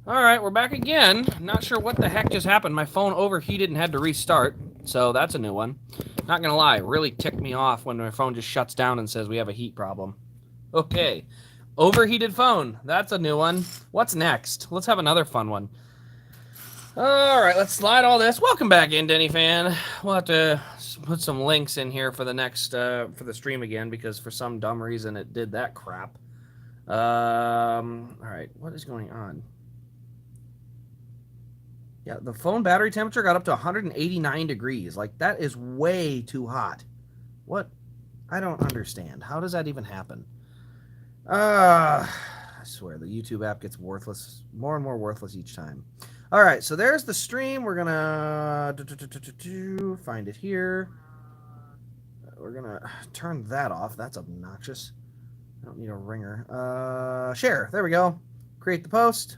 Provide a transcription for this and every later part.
All right, we're back again. Not sure what the heck just happened. My phone overheated and had to restart, so that's a new one. Not gonna lie, really ticked me off when my phone just shuts down and says we have a heat problem. Okay, overheated phone. That's a new one. What's next? Let's have another fun one. All right, let's slide all this. Welcome back in, Denny fan. We'll have to put some links in here for the next for the stream again because for some dumb reason it did that crap. All right, what is going on? Yeah, the phone battery temperature got up to 189 degrees. Like, that is way too hot. What? I don't understand. How does that even happen? I swear, the YouTube app gets worthless, more and more worthless each time. All right, so there's the stream. We're going to find it here. We're going to turn that off. That's obnoxious. I don't need a ringer. Share. There we go. Create the post.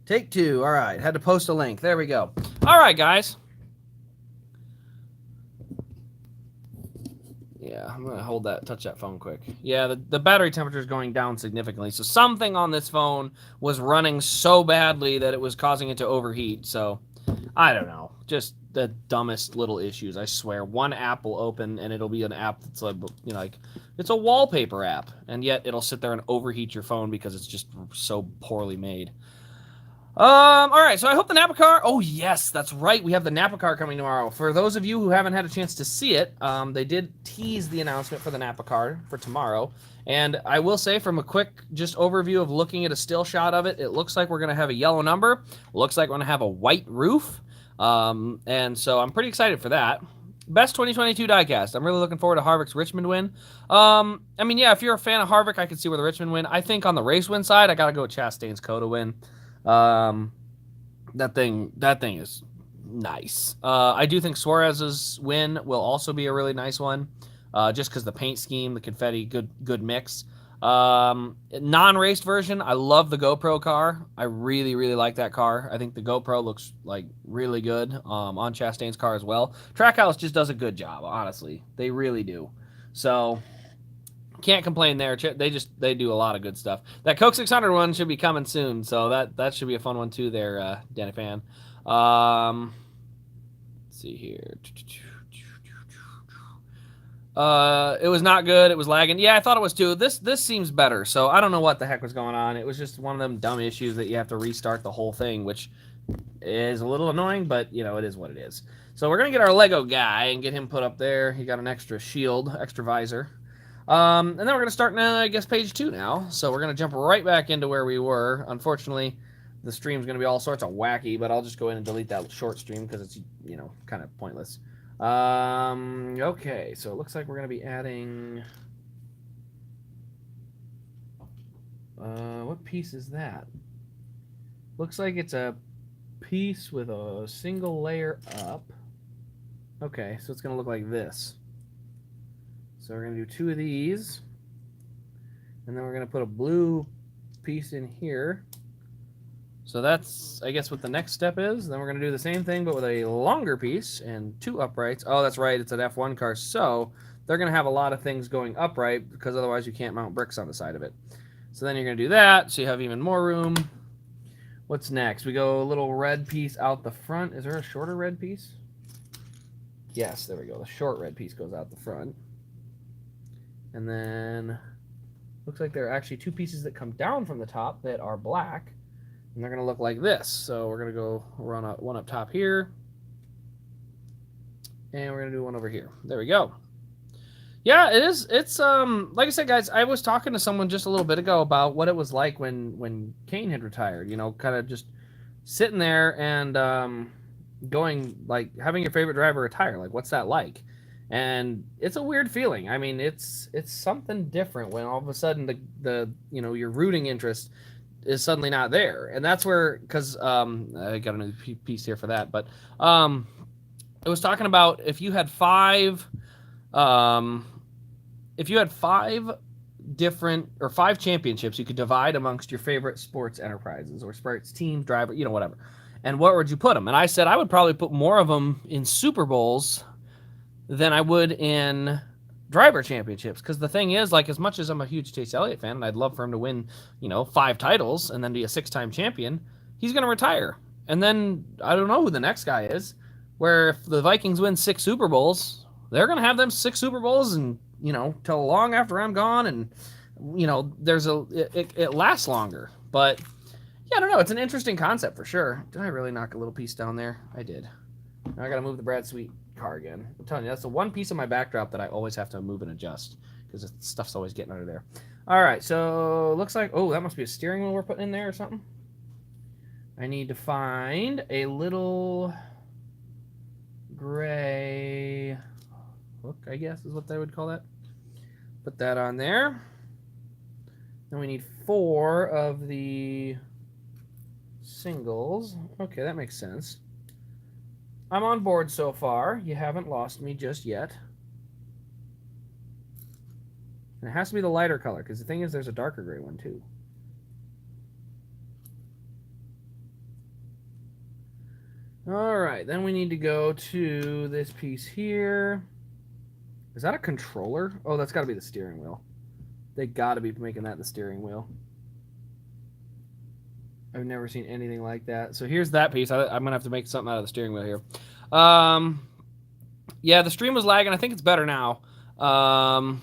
Take two. All right. Had to post a link. There we go. All right, guys. Yeah, I'm going to touch that phone quick. Yeah, the battery temperature is going down significantly. So something on this phone was running so badly that it was causing it to overheat. So I don't know. Just the dumbest little issues. I swear. One app will open and it'll be an app that's like it's a wallpaper app, and yet it'll sit there and overheat your phone because it's just so poorly made. All right, so I hope the Napa car. Oh yes, that's right. We have the Napa car coming tomorrow. For those of you who haven't had a chance to see it, they did tease the announcement for the Napa car for tomorrow. And I will say, from a quick just overview of looking at a still shot of it, it looks like we're gonna have a yellow number. Looks like we're gonna have a white roof. And so I'm pretty excited for that. Best 2022 diecast. I'm really looking forward to Harvick's Richmond win. I mean, yeah, if you're a fan of Harvick, I can see where the Richmond win. I think on the race win side, I gotta go with Chastain's Coda win. That thing is nice. I do think Suarez's win will also be a really nice one, just because the paint scheme, the confetti, good mix. Non-raced version, I love the GoPro car. I really, really like that car. I think the GoPro looks like really good on Chastain's car as well. Trackhouse just does a good job, honestly. They really do. So can't complain there. They do a lot of good stuff. That Coke 600 one should be coming soon, so that should be a fun one too there, Danny Fan. Let's see here. It was not good. It was lagging. Yeah, I thought it was too. This seems better, so I don't know what the heck was going on. It was just one of them dumb issues that you have to restart the whole thing, which is a little annoying, but you know, it is what it is. So we're gonna get our Lego guy and get him put up there. He got an extra shield, extra visor. And then we're going to start, I guess, page 2 now. So we're going to jump right back into where we were. Unfortunately, the stream's going to be all sorts of wacky, but I'll just go in and delete that short stream because it's, you know, kind of pointless. Okay, so it looks like we're going to be adding... what piece is that? Looks like it's a piece with a single layer up. Okay, so it's going to look like this. So we're going to do 2 of these. And then we're going to put a blue piece in here. So that's, I guess, what the next step is. Then we're going to do the same thing, but with a longer piece and 2 uprights. Oh, that's right. It's an F1 car. So they're going to have a lot of things going upright because otherwise you can't mount bricks on the side of it. So then you're going to do that. So you have even more room. What's next? We go a little red piece out the front. Is there a shorter red piece? Yes, there we go. The short red piece goes out the front. And then looks like there are actually 2 pieces that come down from the top that are black, and they're going to look like this. So we're going to go run one up top here, and we're going to do one over here. There we go. Yeah, it is. It's like I said, guys, I was talking to someone just a little bit ago about what it was like when Kane had retired. You know, kind of just sitting there and going, like, having your favorite driver retire. Like, what's that like? And it's a weird feeling. I mean, it's something different when all of a sudden the you know, your rooting interest is suddenly not there, and that's where, because I got another piece here for that, but it was talking about if you had 5 different or 5 championships you could divide amongst your favorite sports enterprises or sports teams, driver, you know, whatever, and where would you put them? And I said I would probably put more of them in Super Bowls than I would in driver championships. Because the thing is, like, as much as I'm a huge Chase Elliott fan and I'd love for him to win, 5 titles and then be a 6-time champion, he's going to retire. And then I don't know who the next guy is, where if the Vikings win 6 Super Bowls, they're going to have them 6 Super Bowls and, till long after I'm gone. And, it lasts longer. But, yeah, I don't know. It's an interesting concept for sure. Did I really knock a little piece down there? I did. Now I got to move the Brad Sweet car again. I'm telling you, that's the one piece of my backdrop that I always have to move and adjust because the stuff's always getting under there. All right, so looks like, that must be a steering wheel we're putting in there or something. I need to find a little gray hook, I guess is what they would call that. Put that on there. Then we need 4 of the singles. Okay, that makes sense. I'm on board so far. You haven't lost me just yet. And it has to be the lighter color, because the thing is there's a darker gray one too. Alright, then we need to go to this piece here. Is that a controller? Oh, that's got to be the steering wheel. They got to be making that the steering wheel. I've never seen anything like that. So here's that piece. I'm going to have to make something out of the steering wheel here. Yeah, the stream was lagging. I think it's better now. I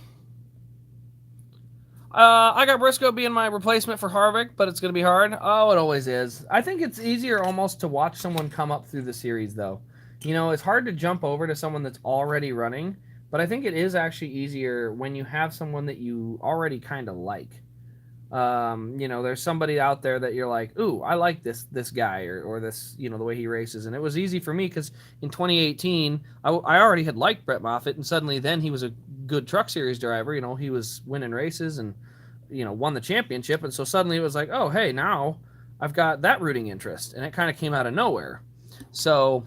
got Briscoe being my replacement for Harvick, but it's going to be hard. Oh, it always is. I think it's easier almost to watch someone come up through the series, though. It's hard to jump over to someone that's already running, but I think it is actually easier when you have someone that you already kind of like. There's somebody out there that you're like, ooh, I like this guy or this, the way he races. And it was easy for me because in 2018, I already had liked Brett Moffitt, and suddenly then he was a good Truck Series driver. He was winning races and, won the championship. And so suddenly it was like, oh, hey, now I've got that rooting interest. And it kind of came out of nowhere. So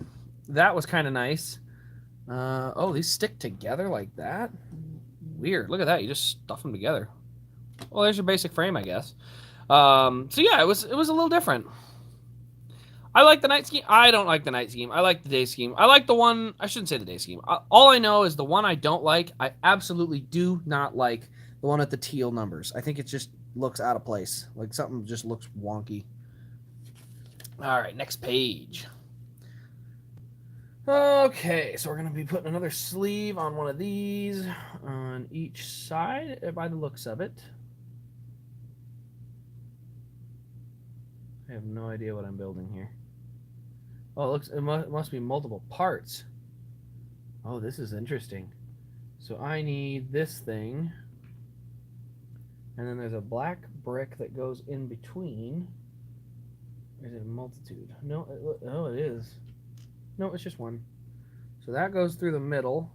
that was kind of nice. These stick together like that? Weird. Look at that. You just stuff them together. Well, there's your basic frame, I guess. So yeah, it was a little different. I like the night scheme. I don't like the night scheme. I like the day scheme. I like the one, I shouldn't say the day scheme. All I know is the one I don't like, I absolutely do not like the one at the teal numbers. I think it just looks out of place. Like something just looks wonky. All right, next page. Okay, so we're going to be putting another sleeve on one of these on each side by the looks of it. I have no idea what I'm building here. Oh, it must be multiple parts. Oh, this is interesting. So I need this thing. And then there's a black brick that goes in between. Or is it a multitude? No, it is. No, it's just one. So that goes through the middle.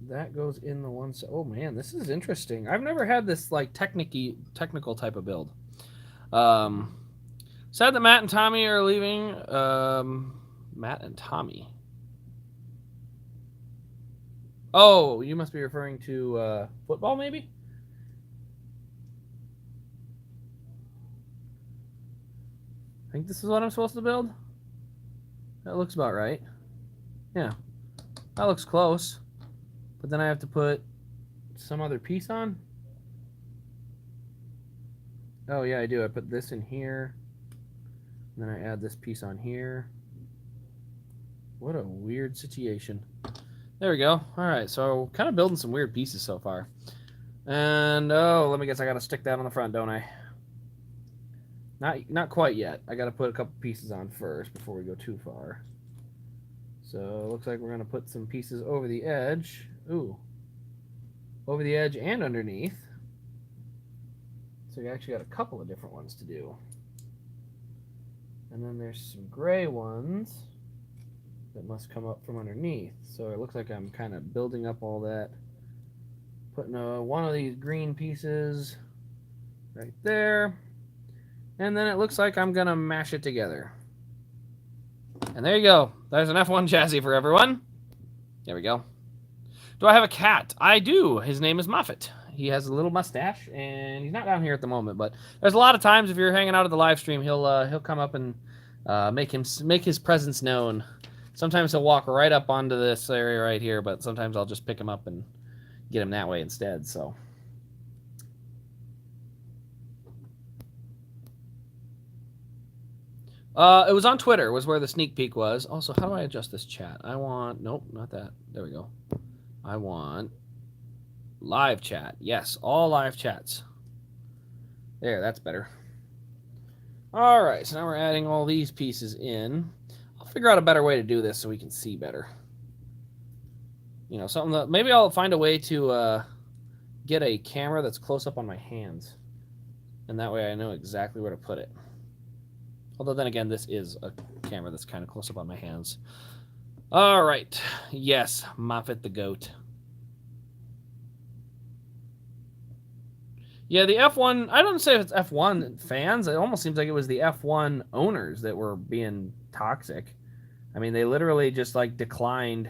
That goes in the one side. Oh man, this is interesting. I've never had this like technical type of build. Sad that Matt and Tommy are leaving. Matt and Tommy. Oh, you must be referring to football, maybe? I think this is what I'm supposed to build. That looks about right. Yeah. That looks close. But then I have to put some other piece on. Oh, yeah, I do. I put this in here. And then I add this piece on here. What a weird situation. There we go. All right, so kind of building some weird pieces so far. And, let me guess, I got to stick that on the front, don't I? Not quite yet. I got to put a couple pieces on first before we go too far. So it looks like we're going to put some pieces over the edge. Ooh. Over the edge and underneath. So you actually got a couple of different ones to do. And then there's some gray ones that must come up from underneath. So it looks like I'm kind of building up all that. Putting one of these green pieces right there. And then it looks like I'm going to mash it together. And there you go. There's an F1 chassis for everyone. There we go. Do I have a cat? I do. His name is Moffat. He has a little mustache, and he's not down here at the moment. But there's a lot of times if you're hanging out at the live stream, he'll come up and make his presence known. Sometimes he'll walk right up onto this area right here, but sometimes I'll just pick him up and get him that way instead. So. It was on Twitter, was where the sneak peek was. Also, how do I adjust this chat? I want... Nope, not that. There we go. I want live chat. Yes, all live chats. There, that's better. All right, so now we're adding all these pieces in. I'll figure out a better way to do this so we can see better. You know, something that... Maybe I'll find a way to get a camera that's close up on my hands. And that way I know exactly where to put it. Although then again, this is a camera that's kind of close up on my hands. All right. Yes, Moffat the goat. Yeah, the F1, I don't say it's F1 fans. It almost seems like it was the F1 owners that were being toxic. I mean, they literally just like declined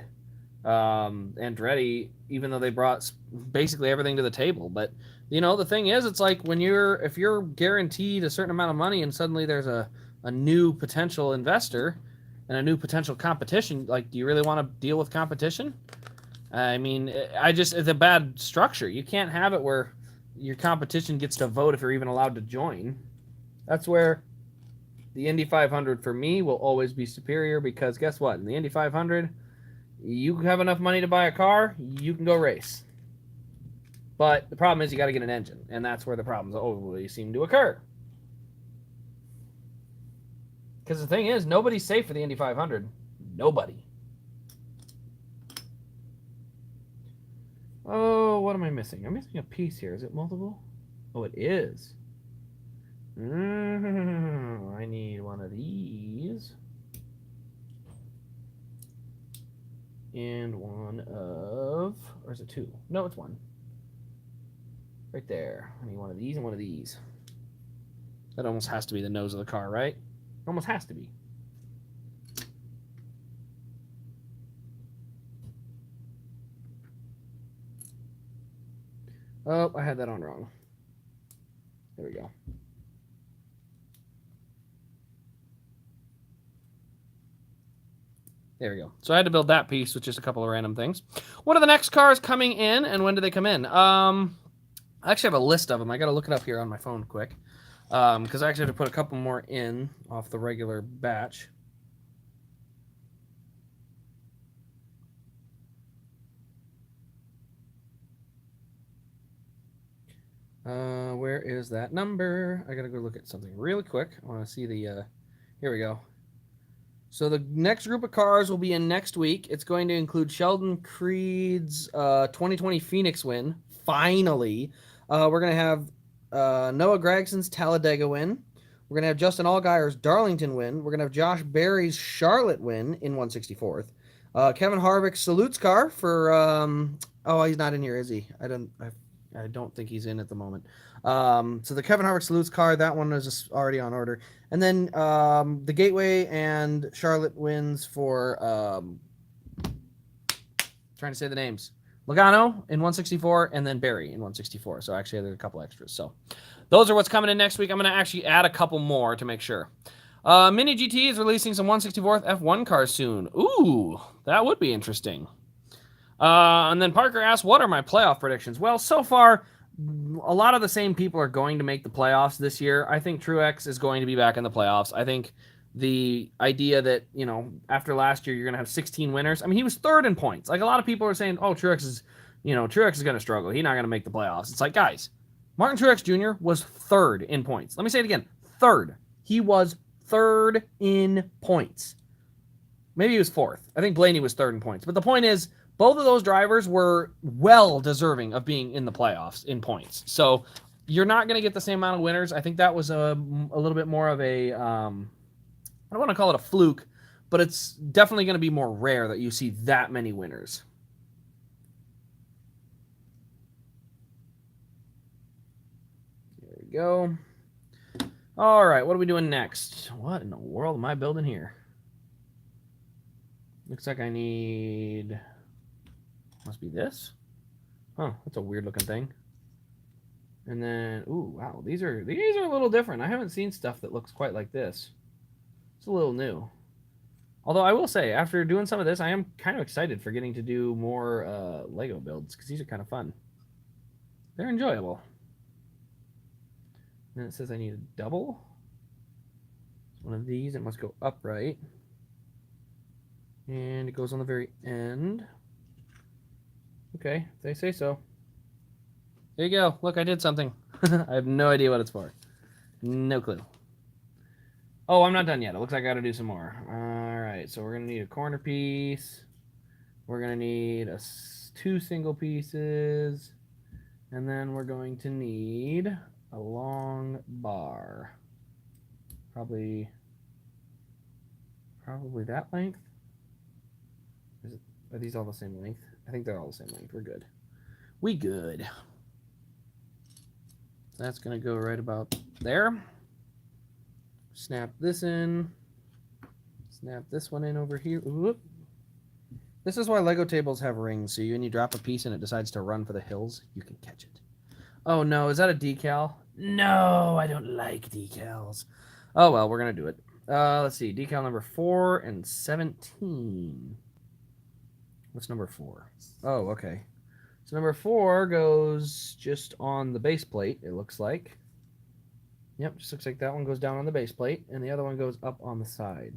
Andretti, even though they brought basically everything to the table. But, you know, the thing is, it's like when if you're guaranteed a certain amount of money and suddenly there's a new potential investor and a new potential competition, like, do you really want to deal with competition? I mean, it's a bad structure. You can't have it where your competition gets to vote if you're even allowed to join. That's where the Indy 500 for me will always be superior, because guess what? In the Indy 500, you have enough money to buy a car, you can go race. But the problem is you got to get an engine, and that's where the problems always seem to occur. Because the thing is, nobody's safe for the Indy 500. Nobody. Oh, what am I missing? I'm missing a piece here. Is it multiple? Oh, it is. I need one of these. And one of... Or is it two? No, it's one. Right there. I need one of these and one of these. That almost has to be the nose of the car, right? Almost has to be. Oh, I had that on wrong. There we go. There we go. So I had to build that piece with just a couple of random things. What are the next cars coming in, and when do they come in? I actually have a list of them. I got to look it up here on my phone quick, because I actually have to put a couple more in off the regular batch. Where is that number? I gotta go look at something really quick. I want to see the, here we go. So the next group of cars will be in next week. It's going to include Sheldon Creed's 2020 Phoenix win. Finally. We're going to have Noah Gragson's Talladega win. We're going to have Justin Allgaier's Darlington win. We're going to have Josh Berry's Charlotte win in 164th. Kevin Harvick's Salutes car for, oh, he's not in here, is he? I don't think he's in at the moment. So the Kevin Harvick Salutes car, that one is just already on order. And then the Gateway and Charlotte wins for, trying to say the names, Logano in 164 and then Berry in 164. So actually there's a couple extras. So those are what's coming in next week. I'm going to actually add a couple more to make sure. Mini GT is releasing some 164th F1 cars soon. Ooh, that would be interesting. And then Parker asked, what are my playoff predictions? Well, so far, a lot of the same people are going to make the playoffs this year. I think Truex is going to be back in the playoffs. I think the idea that, you know, after last year, you're going to have 16 winners. I mean, he was third in points. Like, a lot of people are saying, oh, Truex is going to struggle. He's not going to make the playoffs. It's like, guys, Martin Truex Jr. was third in points. Let me say it again. Third. He was third in points. Maybe he was fourth. I think Blaney was third in points. But the point is, both of those drivers were well deserving of being in the playoffs in points. So you're not going to get the same amount of winners. I think that was a little bit more of a, I don't want to call it a fluke, but it's definitely going to be more rare that you see that many winners. There we go. All right, what are we doing next? What in the world am I building here? Looks like I need... Must be this. Huh, that's a weird looking thing. And then, ooh, wow, these are a little different. I haven't seen stuff that looks quite like this. It's a little new. Although I will say, after doing some of this, I am kind of excited for getting to do more Lego builds because these are kind of fun. They're enjoyable. And it says I need a double. One of these, it must go upright. And it goes on the very end. Okay, they say so. There you go. Look, I did something. I have no idea what it's for. No clue. Oh, I'm not done yet. It looks like I got to do some more. All right, so we're going to need a corner piece. We're going to need 2 single pieces. And then we're going to need a long bar. Probably that length. Are these all the same length? I think they're all the same length. We're good. We good. So that's going to go right about there. Snap this in. Snap this one in over here. Whoop. This is why Lego tables have rings, so when you drop a piece and it decides to run for the hills, you can catch it. Oh no, is that a decal? No, I don't like decals. Oh well, we're going to do it. Let's see, decal number 4 and 17. What's number 4? Oh, okay. So number 4 goes just on the base plate, it looks like. Yep, just looks like that one goes down on the base plate, and the other one goes up on the side.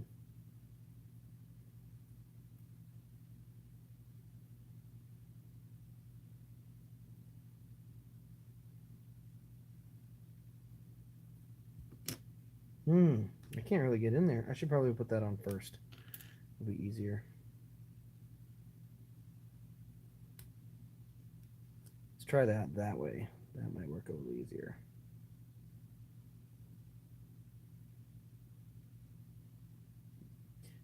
I can't really get in there. I should probably put that on first. It'll be easier. Let's try that way. That might work a little easier.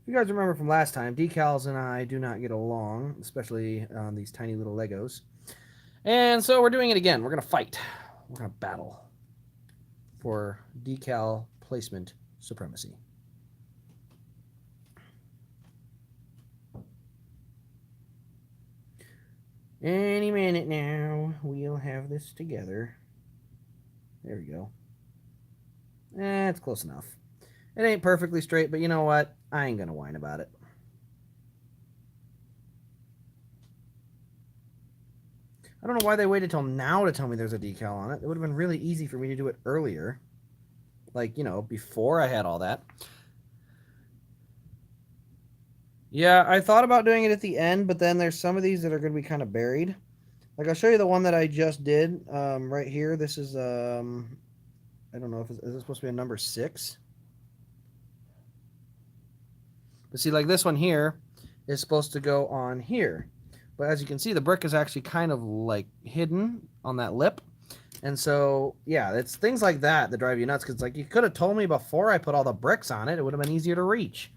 If you guys remember from last time, Decals and I do not get along, especially on these tiny little Legos. And so we're doing it again. We're going to fight. We're going to battle for decal placement supremacy. Any minute now, we'll have this together. There we go. It's close enough. It ain't perfectly straight, but you know what? I ain't gonna whine about it. I don't know why they waited till now to tell me there's a decal on it. It would have been really easy for me to do it earlier. Like, you know, before I had all that. Yeah, I thought about doing it at the end, but then there's some of these that are going to be kind of buried. Like, I'll show you the one that I just did right here. This is, I don't know, is this supposed to be a number 6? But see, like this one here is supposed to go on here. But as you can see, the brick is actually kind of like hidden on that lip. And so, yeah, it's things like that that drive you nuts. Because, like, you could have told me before I put all the bricks on it. It would have been easier to reach.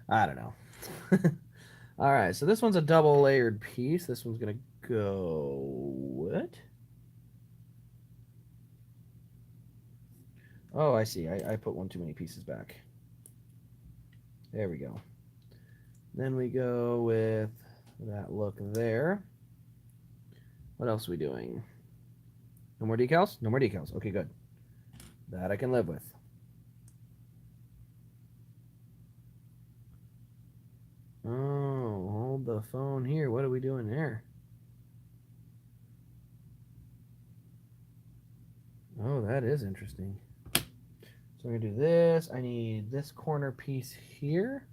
I don't know. All right, so this one's a double layered piece. This one's going to go... What? Oh, I see. I put one too many pieces back. There we go. Then we go with that look there. What else are we doing? No more decals? No more decals. Okay, good. That I can live with. Oh, hold the phone here. What are we doing there? Oh, that is interesting. So we're going to do this. I need this corner piece here.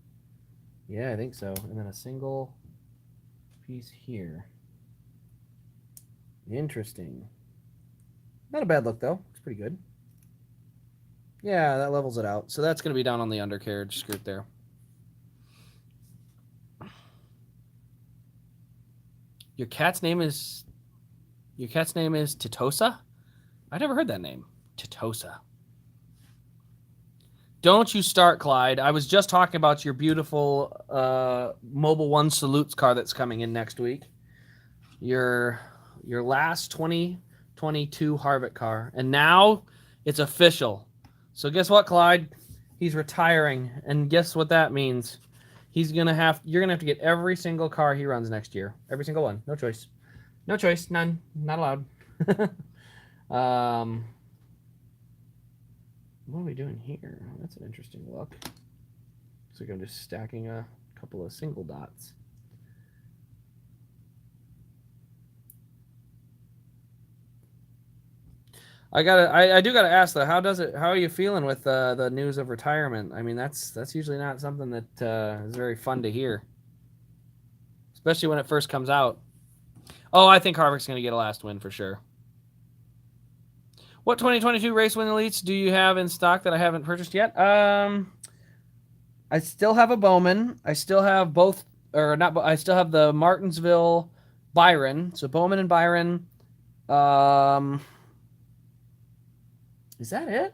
Yeah, I think so. And then a single piece here. Interesting. Not a bad look, though. It's pretty good. Yeah, that levels it out. So that's going to be down on the undercarriage skirt there. Your cat's name is Titosa? I never heard that name. Titosa. Don't you start, Clyde. I was just talking about your beautiful Mobil 1 Salutes car that's coming in next week. Your last 2022 Harvick car. And now it's official. So guess what, Clyde? He's retiring. And guess what that means? You're going to have to get every single car he runs next year. Every single one. No choice. No choice. None. Not allowed. What are we doing here? That's an interesting look. So I'm just stacking a couple of single dots. I do gotta ask though, how are you feeling with the news of retirement? I mean, that's usually not something that is very fun to hear, especially when it first comes out. Oh, I think Harvick's gonna get a last win for sure. What 2022 race win elites do you have in stock that I haven't purchased yet? I still have a Bowman. I still have both, or not. I still have the Martinsville Byron. So Bowman and Byron. Is that it?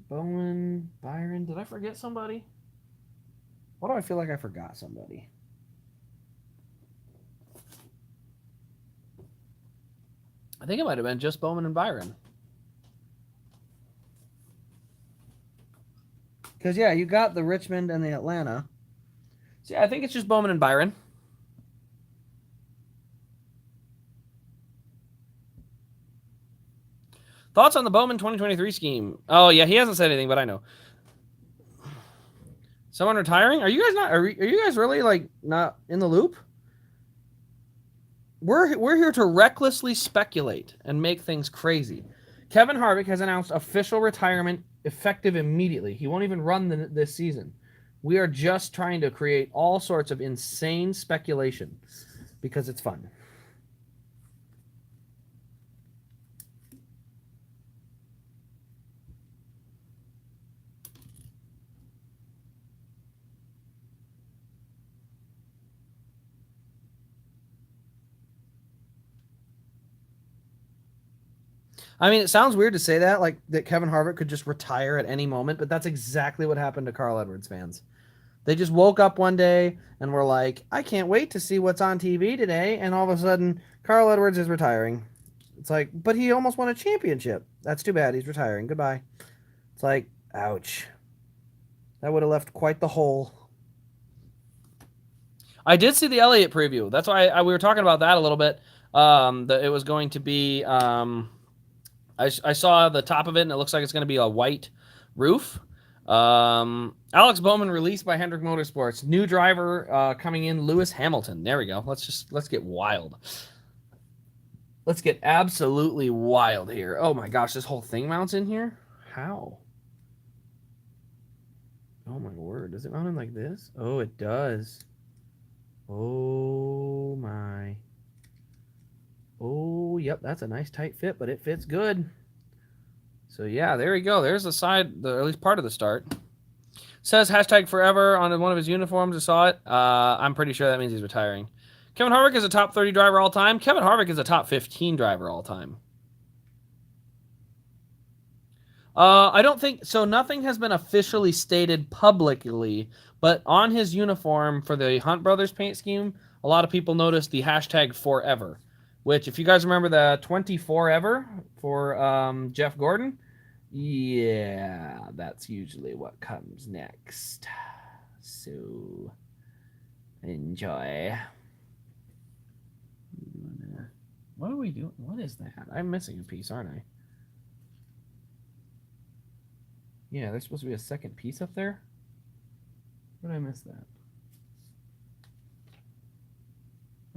Bowman, Byron. Did I forget somebody? Why do I feel like I forgot somebody? I think it might have been just Bowman and Byron. Because, yeah, you got the Richmond and the Atlanta. So, yeah, I think it's just Bowman and Byron. Thoughts on the Bowman 2023 scheme? Oh, yeah, he hasn't said anything, but I know. Someone retiring? Are you guys not? Are you guys really like not in the loop? We're here to recklessly speculate and make things crazy. Kevin Harvick has announced official retirement effective immediately. He won't even run this season. We are just trying to create all sorts of insane speculation because it's fun. I mean, it sounds weird to say that, like that Kevin Harvick could just retire at any moment, but that's exactly what happened to Carl Edwards fans. They just woke up one day and were like, I can't wait to see what's on TV today. And all of a sudden, Carl Edwards is retiring. It's like, but he almost won a championship. That's too bad. He's retiring. Goodbye. It's like, ouch. That would have left quite the hole. I did see the Elliott preview. That's why we were talking about that a little bit. It was going to be. I saw the top of it, and it looks like it's going to be a white roof. Alex Bowman released by Hendrick Motorsports. New driver coming in, Lewis Hamilton. There we go. Let's get wild. Let's get absolutely wild here. Oh my gosh, this whole thing mounts in here? How? Oh my word. Does it mount in like this? Oh, it does. Oh my. Oh, yep, that's a nice tight fit, but it fits good. So yeah, there we go. There's the side, at least part of the start. Says hashtag forever on one of his uniforms. I saw it. I'm pretty sure that means he's retiring. Kevin Harvick is a top 30 driver all time. Kevin Harvick is a top 15 driver all time. I don't think so. Nothing has been officially stated publicly, but on his uniform for the Hunt Brothers paint scheme, a lot of people noticed the hashtag forever, which, if you guys remember the 24 ever for Jeff Gordon, yeah, that's usually what comes next. So enjoy. What are we doing? What is that? I'm missing a piece, aren't I? Yeah, there's supposed to be a second piece up there. Where did I miss that?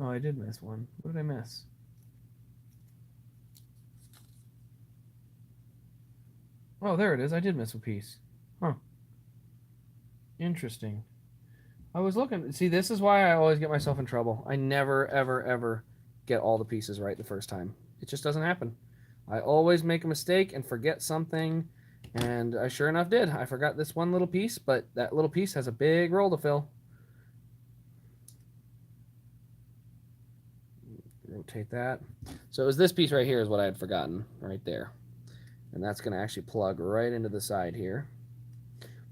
Oh, I did miss one. What did I miss? Oh, there it is. I did miss a piece. Huh. Interesting. I was looking. See, this is why I always get myself in trouble. I never, ever, ever get all the pieces right the first time. It just doesn't happen. I always make a mistake and forget something. And I sure enough did. I forgot this one little piece, but that little piece has a big role to fill. Rotate that. So it was this piece right here is what I had forgotten right there. And that's going to actually plug right into the side here.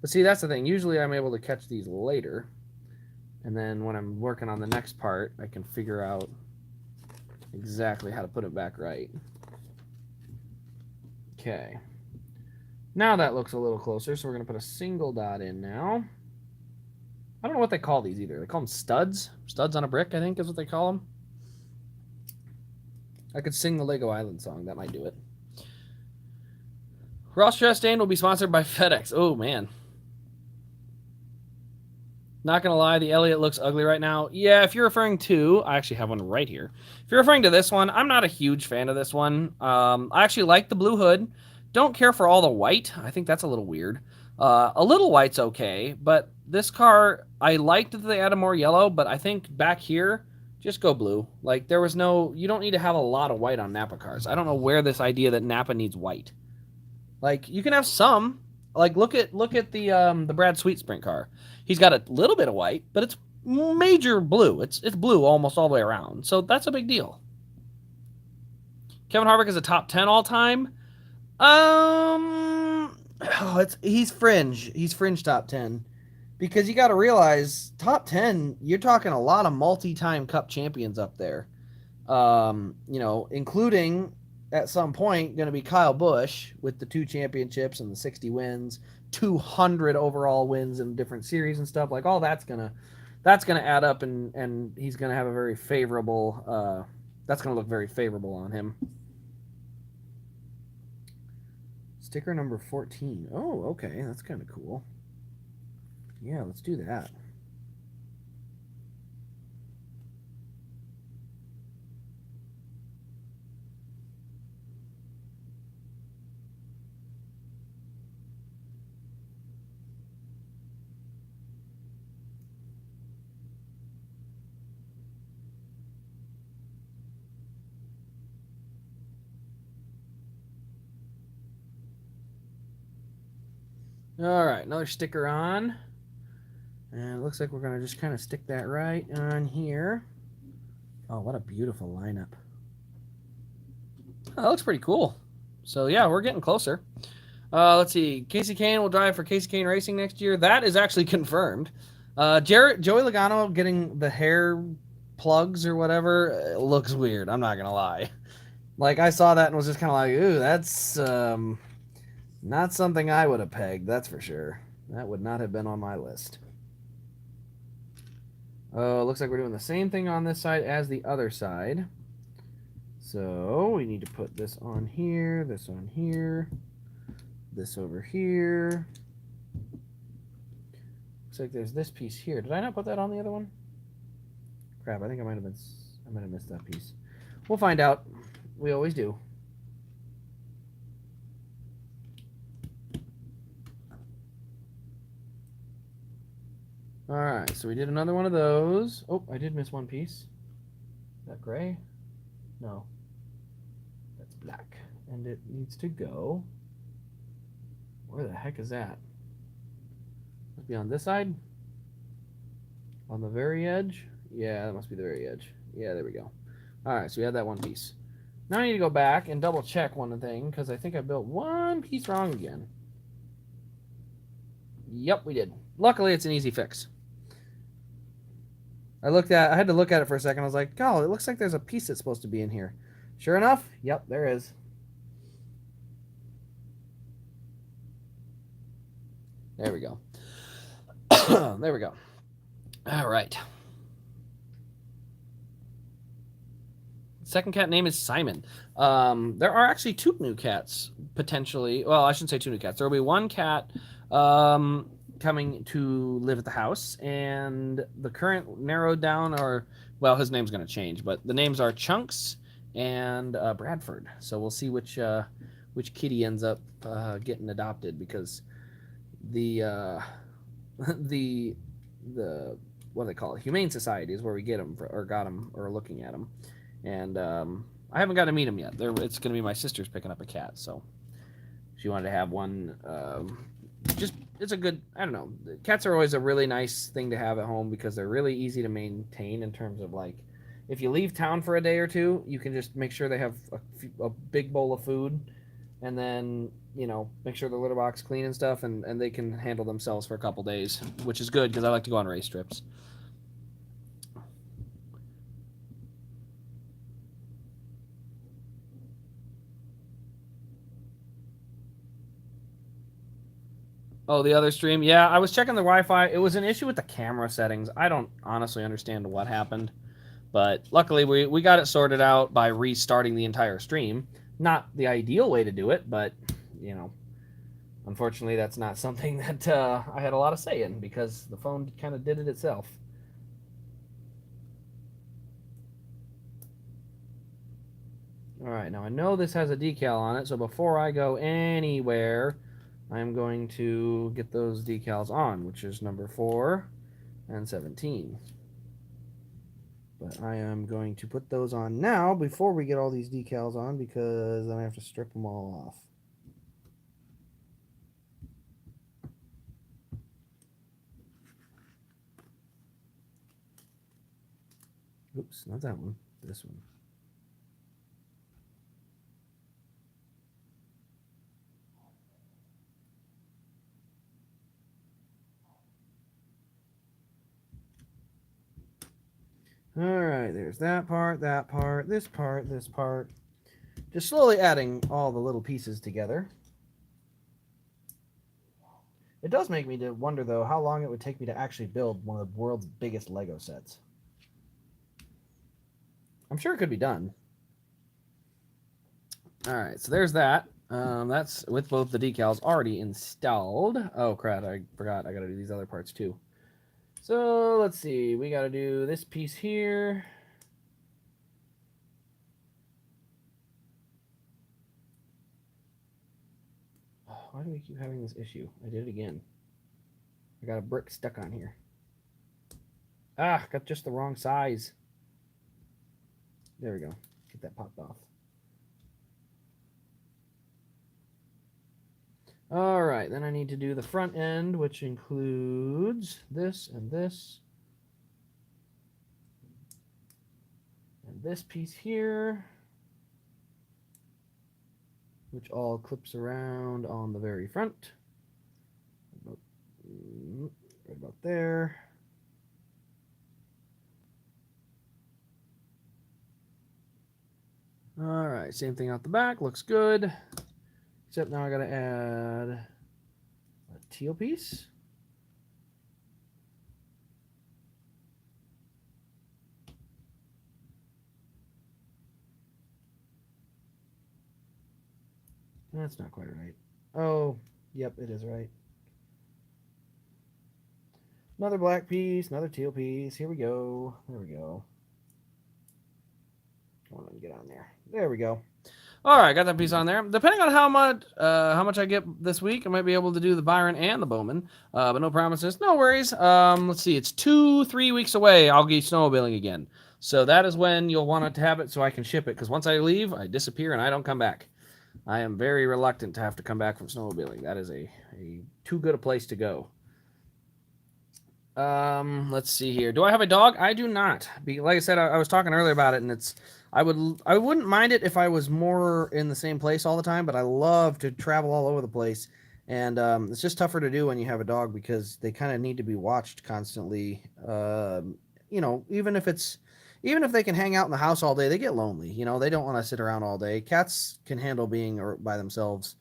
But see, that's the thing. Usually I'm able to catch these later. And then when I'm working on the next part, I can figure out exactly how to put it back right. Okay. Now that looks a little closer, so we're going to put a single dot in now. I don't know what they call these either. They call them studs. Studs on a brick, I think is what they call them. I could sing the Lego Island song. That might do it. Ross Chastain will be sponsored by FedEx. Oh, man. Not gonna lie, the Elliott looks ugly right now. Yeah, if you're referring to, I actually have one right here. If you're referring to this one, I'm not a huge fan of this one. I actually like the blue hood. Don't care for all the white. I think that's a little weird. A little white's okay, but this car, I liked that they added more yellow, but I think back here, just go blue. Like, there was no, you don't need to have a lot of white on Napa cars. I don't know where this idea that Napa needs white. Like, you can have some. Like, look at the Brad Sweet Sprint car. He's got a little bit of white, but it's major blue. It's blue almost all the way around. So that's a big deal. Kevin Harvick is a top 10 all time. He's fringe. He's fringe top 10. Because you got to realize, top 10, you're talking a lot of multi-time Cup champions up there. Including at some point going to be Kyle Busch with the 2 championships and the 60 wins, 200 overall wins in different series and stuff. Like, all that's gonna add up, and he's gonna have a very favorable. That's gonna look very favorable on him. Sticker number 14. Oh, okay, that's kind of cool. Yeah, let's do that. All right, another sticker on. And it looks like we're going to just kind of stick that right on here. Oh, what a beautiful lineup. Oh, that looks pretty cool. So, yeah, we're getting closer. Let's see. Kasey Kahne will drive for Kasey Kahne Racing next year. That is actually confirmed. Joey Logano getting the hair plugs or whatever looks weird. I'm not going to lie. Like, I saw that and was just kind of like, ooh, that's not something I would have pegged, that's for sure. That would not have been on my list. Looks like we're doing the same thing on this side as the other side. So we need to put this on here, this on here, this over here. Looks like there's this piece here. Did I not put that on the other one? Crap, I think I might have missed that piece. We'll find out. We always do. All right, so we did another one of those. Oh, I did miss one piece. Is that gray? No. That's black. And it needs to go. Where the heck is that? Must be on this side? On the very edge? Yeah, that must be the very edge. Yeah, there we go. All right, so we had that one piece. Now I need to go back and double check one thing, because I think I built one piece wrong again. Yep, we did. Luckily, it's an easy fix. I had to look at it for a second. I was like, oh, it looks like there's a piece that's supposed to be in here. Sure enough, yep, there is. There we go. There we go. All right. Second cat name is Simon. There are actually 2 new cats, potentially. Well, I shouldn't say 2 new cats. There will be 1 cat coming to live at the house, and the current narrowed down, or, well, his name's going to change, but the names are Chunks and Bradford. So we'll see which kitty ends up getting adopted, because the what do they call it? Humane Society is where we get them, or got them, or looking at them. And I haven't got to meet them yet. It's going to be my sister's picking up a cat, so she wanted to have one. It's a good, I don't know. Cats are always a really nice thing to have at home, because they're really easy to maintain in terms of, like, if you leave town for a day or two, you can just make sure they have a big bowl of food, and then, make sure the litter box clean and stuff, and they can handle themselves for a couple days, which is good, because I like to go on race trips. Oh, the other stream? Yeah, I was checking the Wi-Fi. It was an issue with the camera settings. I don't honestly understand what happened, but luckily we got it sorted out by restarting the entire stream. Not the ideal way to do it, but, Unfortunately, that's not something that I had a lot of say in because the phone kind of did it itself. All right, now I know this has a decal on it, so before I go anywhere, I'm going to get those decals on, which is number 4 and 17. But I am going to put those on now before we get all these decals on because then I have to strip them all off. Oops, not that one. This one. All right, there's that part, this part, this part. Just slowly adding all the little pieces together. It does make me wonder, though, how long it would take me to actually build one of the world's biggest Lego sets. I'm sure it could be done. All right, so there's that. That's with both the decals already installed. Oh, crap, I forgot. I got to do these other parts, too. So, let's see. We got to do this piece here. Oh, why do we keep having this issue? I did it again. I got a brick stuck on here. Ah, got just the wrong size. There we go. Get that popped off. All right, then I need to do the front end, which includes this and this. And this piece here, which all clips around on the very front. Right about there. All right, same thing out the back. Looks good. Except now I got to add a teal piece. That's not quite right. Oh, yep, it is right. Another black piece, another teal piece. Here we go. There we go. Come on, get on there. There we go. All right, got that piece on there. Depending on how much I get this week, I might be able to do the Byron and the Bowman, but no promises. No worries. Let's see. It's 2-3 weeks away. I'll be snowmobiling again, so that is when you'll want to have it so I can ship it. Because once I leave, I disappear and I don't come back. I am very reluctant to have to come back from snowmobiling. That is a too good a place to go. Let's see here. Do I have a dog? I do not. Like I said, I was talking earlier about it, and I wouldn't mind it if I was more in the same place all the time, but I love to travel all over the place, and it's just tougher to do when you have a dog because they kind of need to be watched constantly. Even if they can hang out in the house all day, they get lonely. They don't want to sit around all day. Cats can handle being by themselves.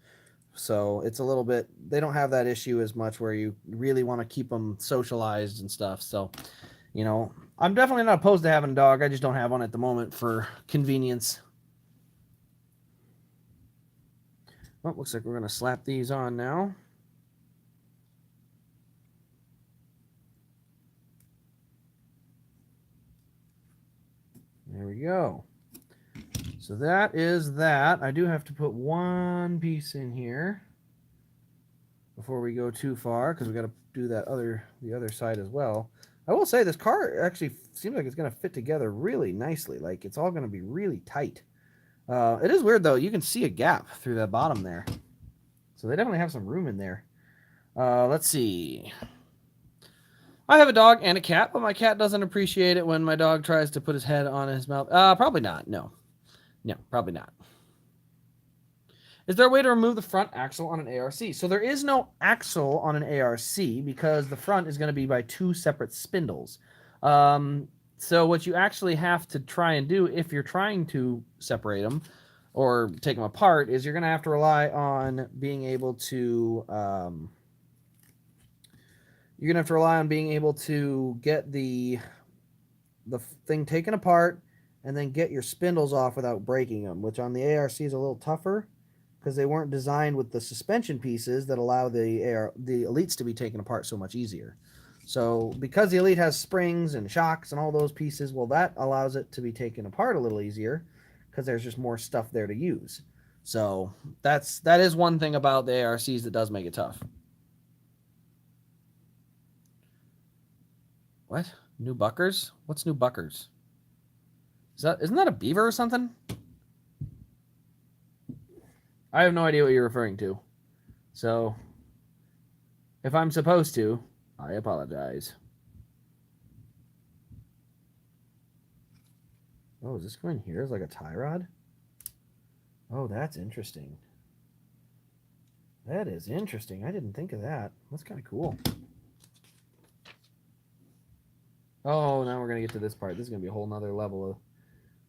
So it's a little bit, they don't have that issue as much where you really want to keep them socialized and stuff. So, I'm definitely not opposed to having a dog. I just don't have one at the moment for convenience. Well, looks like we're going to slap these on now. There we go. So that is that. I do have to put one piece in here before we go too far because we got to do the other side as well. I will say this car actually seems like it's going to fit together really nicely. Like it's all going to be really tight. It is weird though. You can see a gap through that bottom there. So they definitely have some room in there. Let's see. I have a dog and a cat, but my cat doesn't appreciate it when my dog tries to put his head on his mouth. Probably not. No, probably not. Is there a way to remove the front axle on an ARC? So there is no axle on an ARC because the front is going to be by 2 separate spindles. So what you actually have to try and do if you're trying to separate them or take them apart is you're going to have to rely on being able to get the thing taken apart and then get your spindles off without breaking them, which on the ARC is a little tougher because they weren't designed with the suspension pieces that allow the Elites to be taken apart so much easier. So because the Elite has springs and shocks and all those pieces, well, that allows it to be taken apart a little easier because there's just more stuff there to use. So that is one thing about the ARCs that does make it tough. What? New Buckers? What's New Buckers? Isn't that a beaver or something? I have no idea what you're referring to. So if I'm supposed to, I apologize. Oh, is this going here as like a tie rod? Oh, that's interesting. That is interesting. I didn't think of that. That's kind of cool. Oh, now we're going to get to this part. This is going to be a whole nother level of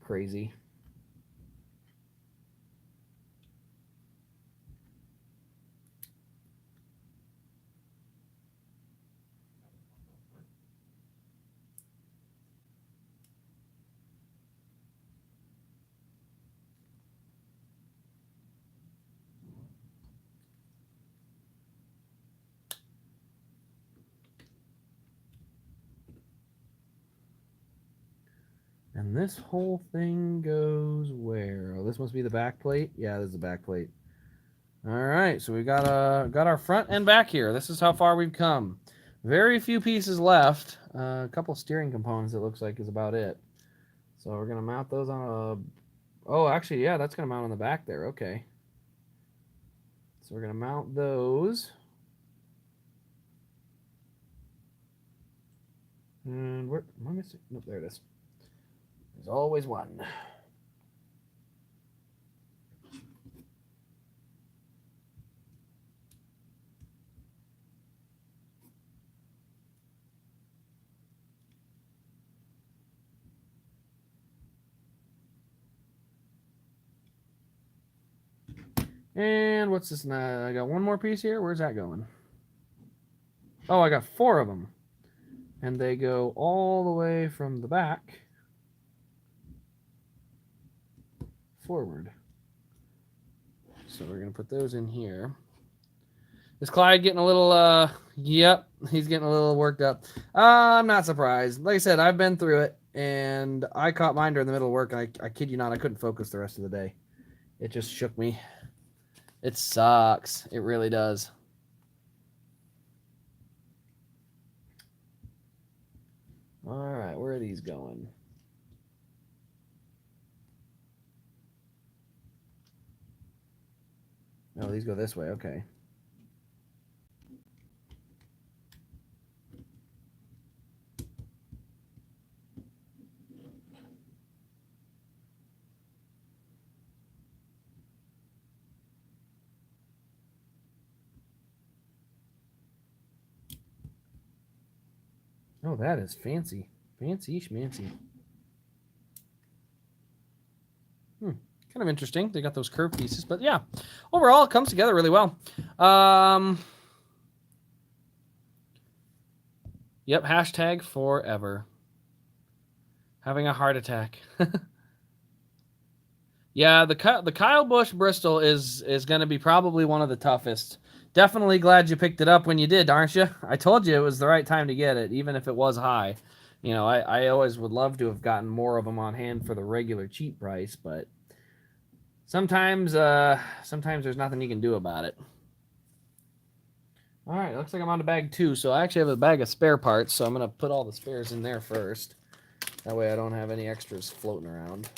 crazy. And this whole thing goes where? Oh, this must be the back plate. Yeah, this is the back plate. All right, so we got our front and back here. This is how far we've come. Very few pieces left. A couple steering components, it looks like, is about it. So we're gonna mount those on a. Oh, actually, yeah, that's gonna mount on the back there. Okay. So we're gonna mount those. And where am I missing? Nope, there it is. There's always one. And what's this now? I got one more piece here. Where's that going? Oh, I got 4 of them. And they go all the way from the back forward. So we're going to put those in here. Is Clyde getting a little, yep, he's getting a little worked up. I'm not surprised. Like I said, I've been through it, and I caught mine during the middle of work, and I kid you not, I couldn't focus the rest of the day. It just shook me. It sucks. It really does. All right, where are these going? Oh, these go this way. Okay. Oh, that is fancy. Fancy schmancy. Kind of interesting. They got those curved pieces, but yeah. Overall, it comes together really well. Yep, hashtag forever. Having a heart attack. Yeah, the Kyle Busch Bristol is going to be probably one of the toughest. Definitely glad you picked it up when you did, aren't you? I told you it was the right time to get it, even if it was high. You know, I always would love to have gotten more of them on hand for the regular cheap price, but sometimes there's nothing you can do about it. All right, looks like I'm on to bag 2, so I actually have a bag of spare parts, so I'm going to put all the spares in there first. That way I don't have any extras floating around.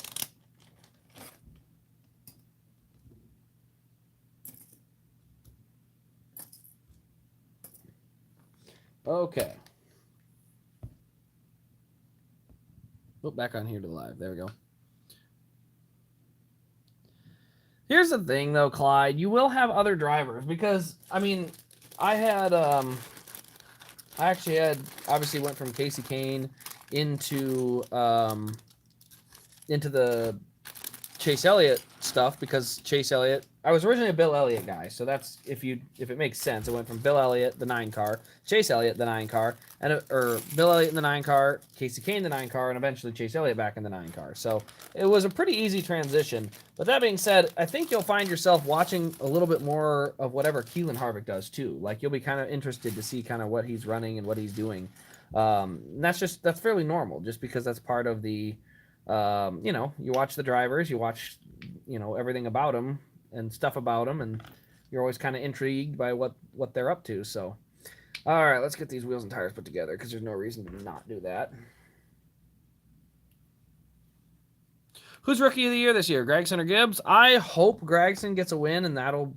Okay. Oh, back on here to the live. There we go. Here's the thing, though, Clyde. You will have other drivers because, I mean, I actually obviously went from Casey Kane into the Chase Elliott stuff because Chase Elliott. I was originally a Bill Elliott guy, so that's if it makes sense. It went from Bill Elliott, the 9 car, Chase Elliott, the 9 car, and or Bill Elliott in the 9 car, Casey Kane the 9 car, and eventually Chase Elliott back in the 9 car. So it was a pretty easy transition. But that being said, I think you'll find yourself watching a little bit more of whatever Keelan Harvick does too. Like you'll be kind of interested to see kind of what he's running and what he's doing. And that's fairly normal, just because that's part of the. You watch the drivers, you watch, everything about them and stuff about them, and you're always kind of intrigued by what they're up to. So, all right, let's get these wheels and tires put together because there's no reason to not do that. Who's Rookie of the Year this year, Gragson or Gibbs? I hope Gragson gets a win, and that'll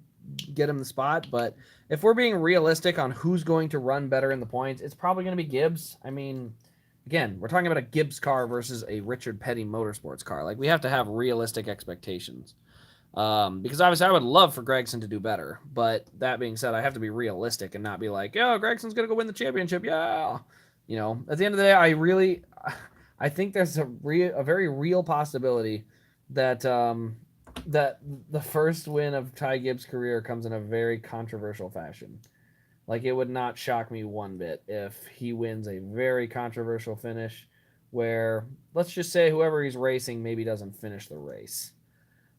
get him the spot. But if we're being realistic on who's going to run better in the points, it's probably going to be Gibbs. I mean, again, we're talking about a Gibbs car versus a Richard Petty Motorsports car. Like, we have to have realistic expectations. Because obviously I would love for Gragson to do better. But that being said, I have to be realistic and not be like, oh, Gregson's going to go win the championship. Yeah. At the end of the day, I think there's a very real possibility that that the first win of Ty Gibbs' career comes in a very controversial fashion. Like, it would not shock me one bit if he wins a very controversial finish where, let's just say, whoever he's racing maybe doesn't finish the race.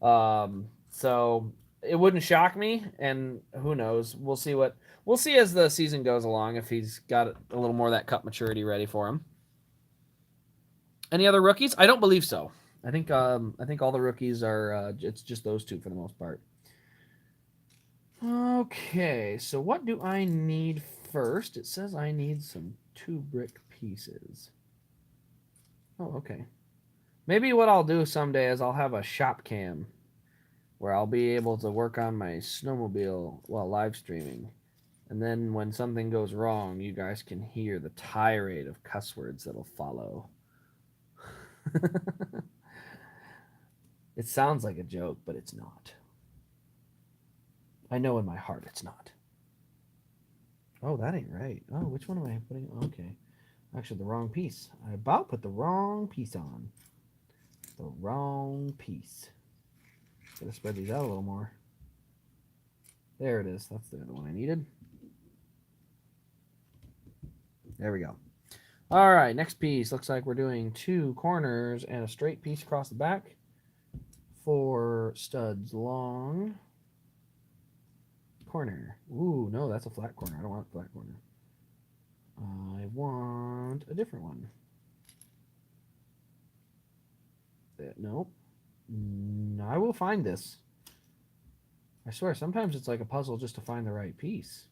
So it wouldn't shock me, and who knows? We'll see as the season goes along if he's got a little more of that cup maturity ready for him. Any other rookies? I don't believe so. I think all the rookies are it's just those two for the most part. Okay, so what do I need first? It says I need some 2 brick pieces. Oh, okay. Maybe what I'll do someday is I'll have a shop cam where I'll be able to work on my snowmobile while live streaming. And then when something goes wrong, you guys can hear the tirade of cuss words that'll follow. It sounds like a joke, but it's not. I know in my heart it's not. Oh, that ain't right. Oh, which one am I putting? Okay. Actually, the wrong piece. I about put the wrong piece on. The wrong piece. Gotta spread these out a little more. There it is. That's the other one I needed. There we go. All right, next piece. Looks like we're doing 2 corners and a straight piece across the back. 4 studs long. Corner. Ooh, no, that's a flat corner. I don't want a flat corner. I want a different one. Nope. I will find this. I swear, sometimes it's like a puzzle just to find the right piece.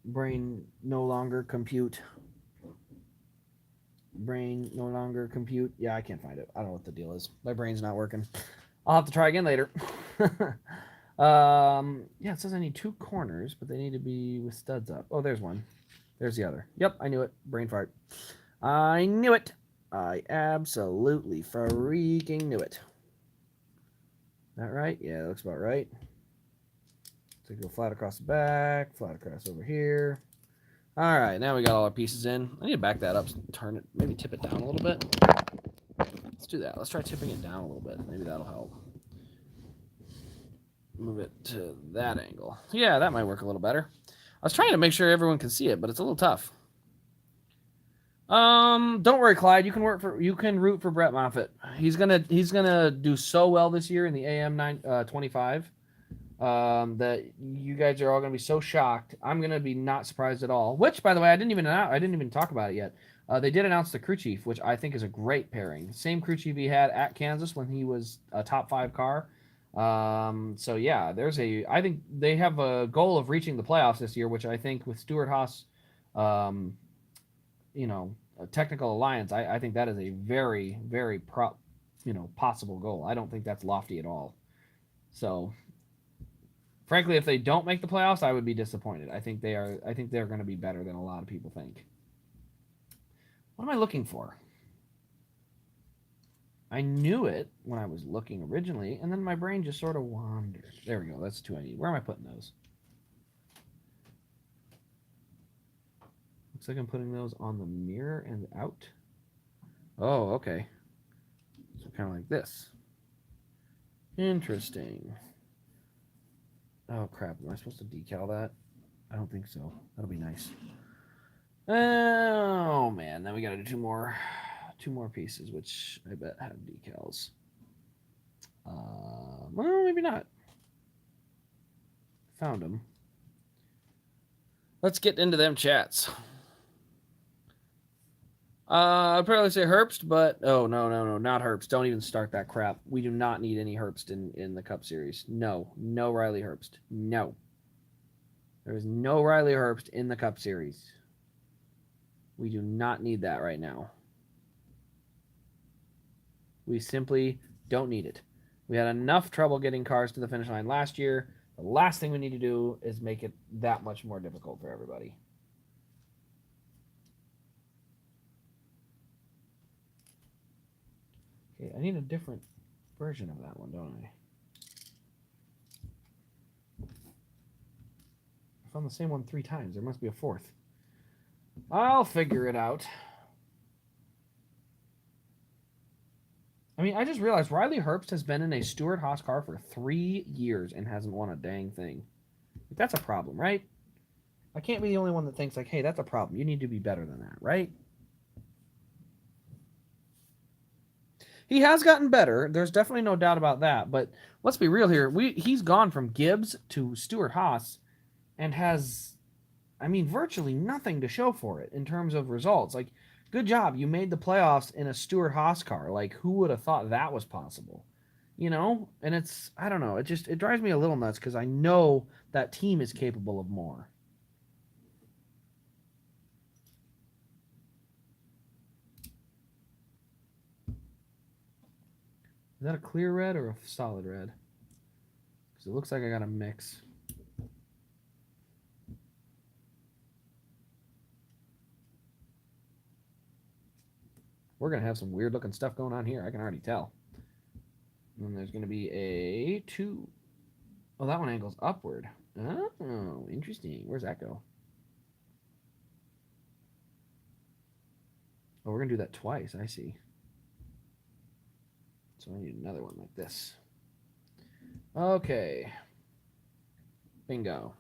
Brain no longer compute. Brain no longer compute. Yeah, I can't find it. I don't know what the deal is. My brain's not working. I'll have to try again later. Yeah, it says I need 2 corners, but they need to be with studs up. Oh, there's one. There's the other. Yep, I knew it. Brain fart. I knew it. I absolutely freaking knew it. That right? Yeah, that looks about right. So go flat across the back, flat across over here. All right, now we got all our pieces in. I need to back that up, turn it, maybe tip it down a little bit. Let's do that. Let's try tipping it down a little bit. Maybe that'll help. Move it to that angle. Yeah, that might work a little better. I was trying to make sure everyone can see it, but it's a little tough. Don't worry, Clyde. You can root for Brett Moffitt. He's gonna do so well this year in the AM 25. That you guys are all gonna be so shocked. I'm gonna be not surprised at all. Which, by the way, I didn't even talk about it yet. They did announce the crew chief, which I think is a great pairing. Same crew chief he had at Kansas when he was a top 5 car. So yeah, I think they have a goal of reaching the playoffs this year, which I think with Stewart-Haas, a technical alliance, I think that is a very, very possible goal. I don't think that's lofty at all. So, frankly, if they don't make the playoffs, I would be disappointed. I think they're going to be better than a lot of people think. What am I looking for? I knew it when I was looking originally, and then my brain just sort of wandered. There we go. That's 2 I need. Where am I putting those? Looks like I'm putting those on the mirror and out. Oh, okay. So kind of like this. Interesting. Oh crap! Am I supposed to decal that? I don't think so. That'll be nice. Oh man, then we gotta do two more pieces, which I bet have decals. Well, maybe not. Found them. Let's get into them chats. I'd probably say Herbst, but no, not Herbst. Don't even start that crap. We do not need any Herbst in the Cup Series. No Riley Herbst. No. There is no Riley Herbst in the Cup Series. We do not need that right now. We simply don't need it. We had enough trouble getting cars to the finish line last year. The last thing we need to do is make it that much more difficult for everybody. Okay, I need a different version of that one, don't I? I found the same one 3 times. There must be a 4th. I'll figure it out. I mean, I just realized Riley Herbst has been in a Stewart-Haas car for 3 years and hasn't won a dang thing. Like, that's a problem, right? I can't be the only one that thinks, like, hey, that's a problem. You need to be better than that, right? He has gotten better. There's definitely no doubt about that. But let's be real here. He's gone from Gibbs to Stewart-Haas and has, I mean, virtually nothing to show for it in terms of results. Like, good job. You made the playoffs in a Stewart-Haas car. Like, who would have thought that was possible? You know? And it's, I don't know. It drives me a little nuts because I know that team is capable of more. Is that a clear red or a solid red? Because it looks like I got a mix. We're going to have some weird looking stuff going on here. I can already tell. And there's going to be a 2. Oh, that one angles upward. Oh, interesting. Where's that go? Oh, we're going to do that twice. I see. So I need another one like this. Okay. Bingo.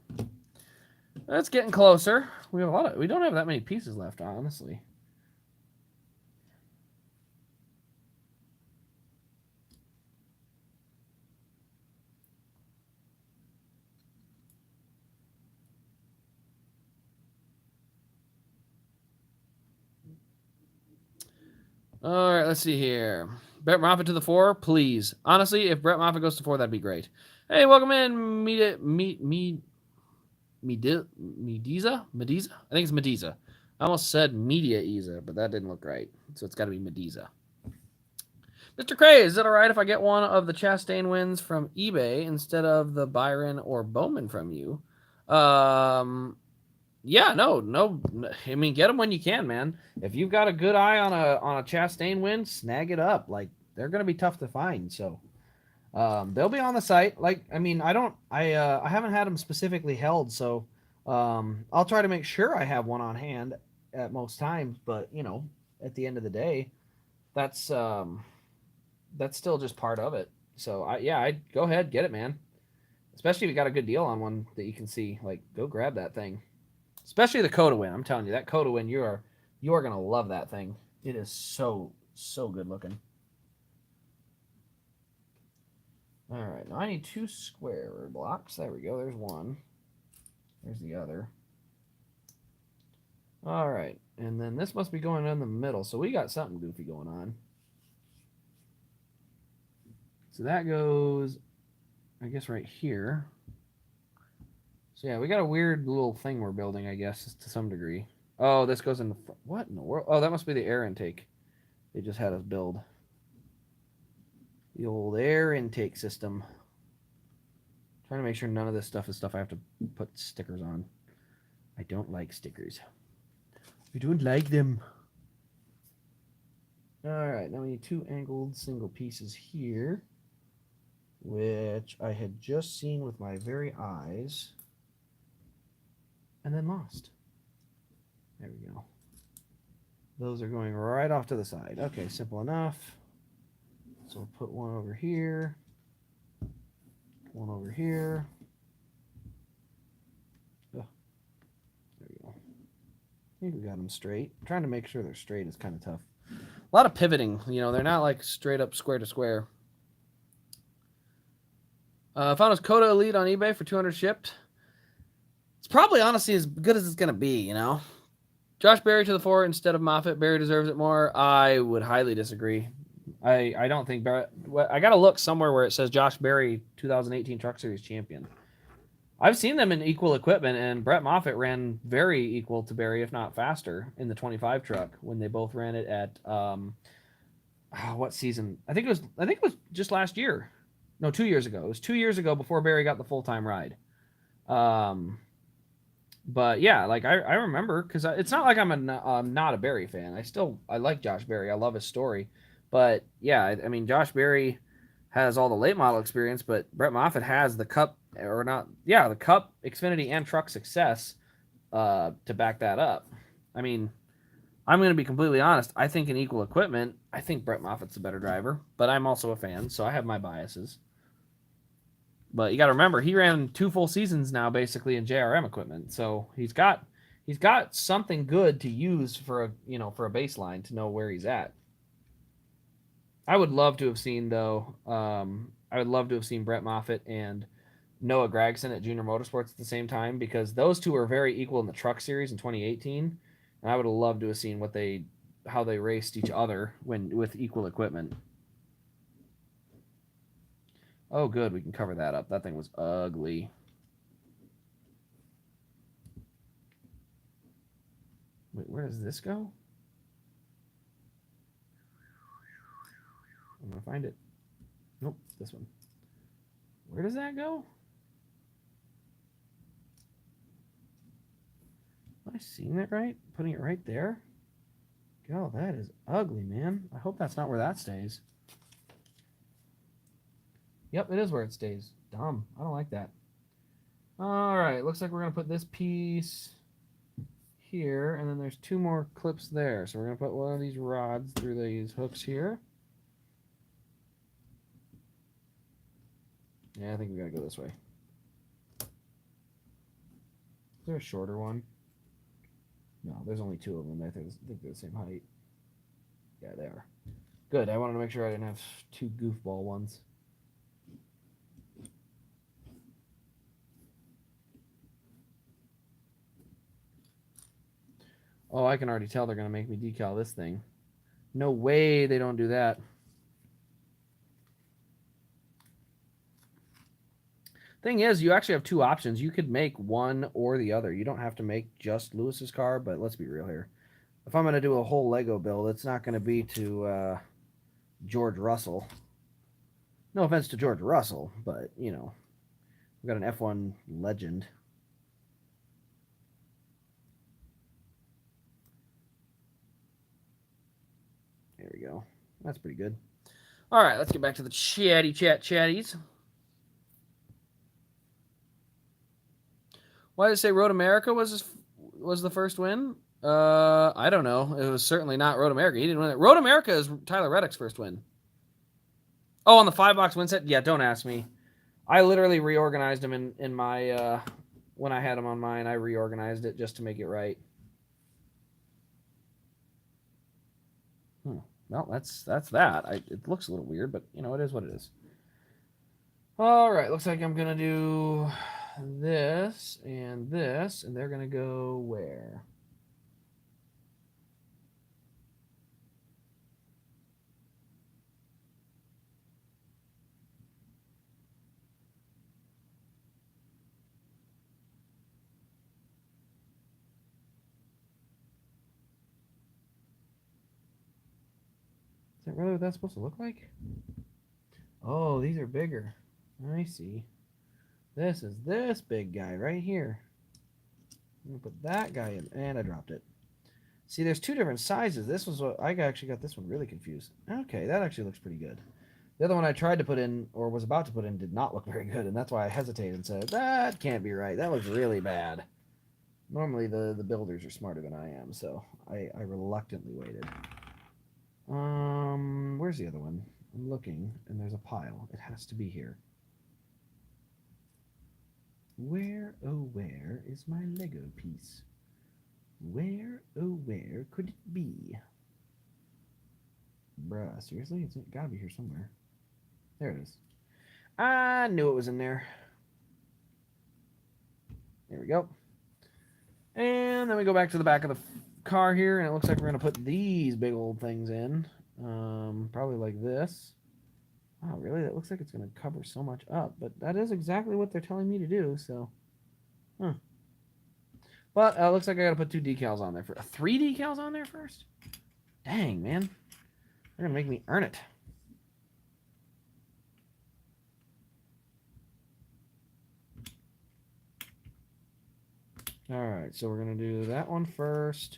That's getting closer. We don't have that many pieces left, honestly. All right, let's see here. Brett Moffitt to the 4, please. Honestly, if Brett Moffitt goes to 4, that'd be great. Hey, welcome in, Mediza? I think it's Mediza. I almost said Media Isa, but that didn't look right. So it's got to be Mediza. Mr. Cray, is it all right if I get one of the Chastain wins from eBay instead of the Byron or Bowman from you? Yeah, no. I mean, get them when you can, man. If you've got a good eye on a Chastain win, snag it up. Like, they're gonna be tough to find. So, they'll be on the site. Like, I mean, I haven't had them specifically held, so I'll try to make sure I have one on hand at most times. But you know, at the end of the day, that's still just part of it. So I'd go ahead, get it, man. Especially if you got a good deal on one that you can see. Like, go grab that thing. Especially the Coda Win. I'm telling you, that Coda Win, you are gonna love that thing. It is so good looking. All right, now I need 2 square blocks. There we go. There's one. There's the other. All right, and then this must be going in the middle. So we got something goofy going on. So that goes, I guess, right here. So yeah, we got a weird little thing we're building, I guess, to some degree. Oh, this goes in the front. What in the world? Oh, that must be the air intake. They just had us build. The old air intake system. Trying to make sure none of this stuff is stuff I have to put stickers on. I don't like stickers. I don't like them. All right, now we need 2 angled single pieces here, which I had just seen with my very eyes and then lost. There we go. Those are going right off to the side. Okay, simple enough. So we'll put one over here. One over here. Oh, there we go. I think we got them straight. Trying to make sure they're straight is kind of tough. A lot of pivoting. You know, they're not like straight up square to square. Found his Coda Elite on eBay for 200 shipped. It's probably honestly as good as it's going to be, you know. Josh Berry to the 4 instead of Moffitt. Berry deserves it more. I would highly disagree. I don't think Barrett. I got to look somewhere where it says Josh Berry 2018 Truck Series champion. I've seen them in equal equipment, and Brett Moffitt ran very equal to Berry, if not faster, in the 25 truck when they both ran it at what season? I think it was just last year. No, 2 years ago. It was 2 years ago before Berry got the full-time ride. But yeah, like I remember, because it's not like I'm not a Berry fan. I like Josh Berry. I love his story. But yeah, I mean, Josh Berry has all the late model experience, but Brett Moffitt has the Cup, the Cup, Xfinity, and Truck success to back that up. I mean, I'm going to be completely honest. I think in equal equipment, I think Brett Moffitt's a better driver, but I'm also a fan, so I have my biases. But you got to remember, he ran 2 full seasons now, basically in JRM equipment, so he's got something good to use for a baseline to know where he's at. I would love to have seen Brett Moffitt and Noah Gragson at Junior Motorsports at the same time, because those two are very equal in the Truck Series in 2018, and I would have loved to have seen how they raced each other with equal equipment. Oh, good, we can cover that up. That thing was ugly. Wait, where does this go? I'm gonna find it. Nope, this one. Where does that go? Am I seeing it right? Putting it right there? God, that is ugly, man. I hope that's not where that stays. Yep, it is where it stays. Dumb. I don't like that. All right, looks like we're going to put this piece here, and then there's 2 more clips there. So we're going to put one of these rods through these hooks here. Yeah, I think we got to go this way. Is there a shorter one? No, there's only 2 of them. I think they're the same height. Yeah, they are. Good. I wanted to make sure I didn't have 2 goofball ones. Oh, I can already tell they're going to make me decal this thing. No way they don't do that. Thing is, you actually have 2 options. You could make one or the other. You don't have to make just Lewis's car, but let's be real here. If I'm going to do a whole Lego build, it's not going to be to George Russell. No offense to George Russell, but, you know, we've got an F1 legend. There we go. That's pretty good. All right, let's get back to the chatties. Why did it say Road America was the first win? I don't know. It was certainly not Road America. He didn't win it. Road America is Tyler Reddick's first win. Oh, on the 5-box win set? Yeah, don't ask me. I literally reorganized them in my when I had them on mine. I reorganized it just to make it right. Well, that's that. It looks a little weird, but you know, it is what it is. All right, looks like I'm gonna do this, and they're gonna go where? Is that really what that's supposed to look like? Oh, these are bigger. I see. This is this big guy right here. I'm going to put that guy in. And I dropped it. See, there's 2 different sizes. This was what I actually got this one really confused. Okay, that actually looks pretty good. The other one I tried to put in, or was about to put in, did not look very good. And that's why I hesitated and said, that can't be right. That looks really bad. Normally, the builders are smarter than I am, so I reluctantly waited. Where's the other one? I'm looking, and there's a pile. It has to be here. Where, oh where, is my Lego piece? Where, oh where could it be? Bruh, seriously? It's gotta be here somewhere. There it is. I knew it was in there. There we go. And then we go back to the back of the car here, and it looks like we're going to put these big old things in. Probably like this. Oh, really? That looks like it's going to cover so much up, but that is exactly what they're telling me to do, so. Huh. But it looks like I got to put 2 decals on there. 3 decals on there first? Dang, man. They're going to make me earn it. All right, so we're going to do that one first,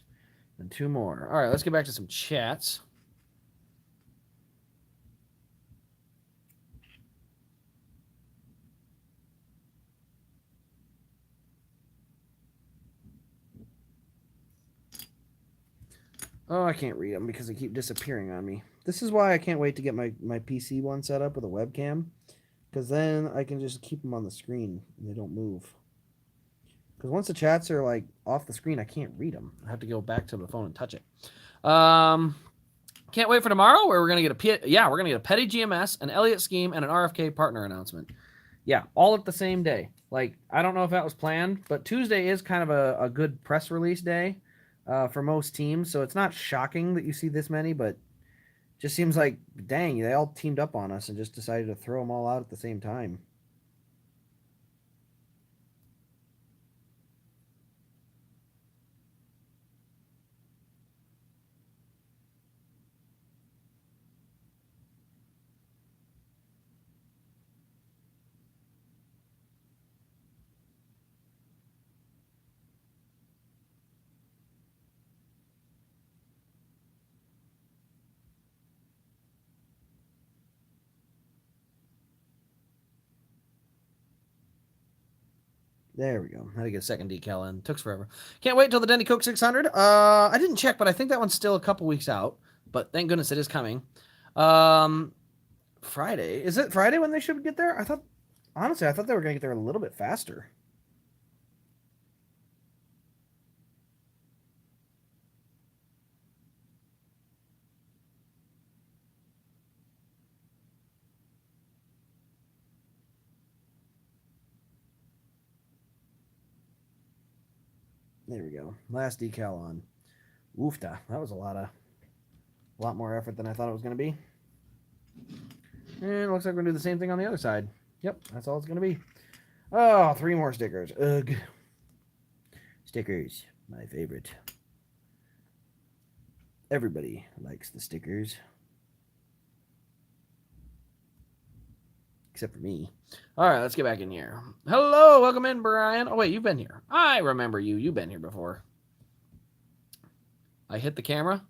and 2 more. All right, let's get back to some chats. Oh, I can't read them because they keep disappearing on me. This is why I can't wait to get my PC one set up with a webcam, because then I can just keep them on the screen and they don't move. Because once the chats are like off the screen, I can't read them. I have to go back to the phone and touch it. Can't wait for tomorrow where we're gonna get we're gonna get a Petty GMS, an Elliott scheme, and an RFK partner announcement. Yeah, all at the same day. Like, I don't know if that was planned, but Tuesday is kind of a good press release day for most teams, so it's not shocking that you see this many, but just seems like, dang, they all teamed up on us and just decided to throw them all out at the same time. There we go. Had to get a second decal in. Took forever. Can't wait till the Denny Coke 600. I didn't check, but I think that one's still a couple weeks out. But thank goodness it is coming. Friday. Is it Friday when they should get there? Honestly, I thought they were going to get there a little bit faster. There we go. Last decal on. Oofta. That was a lot more effort than I thought it was going to be. And it looks like we're going to do the same thing on the other side. Yep, that's all it's going to be. Oh, 3 more stickers. Ugh. Stickers, my favorite. Everybody likes the stickers. Except for me. All right, let's get back in here. Hello, welcome in, Brian. Oh, wait, you've been here. I remember you. You've been here before. I hit the camera.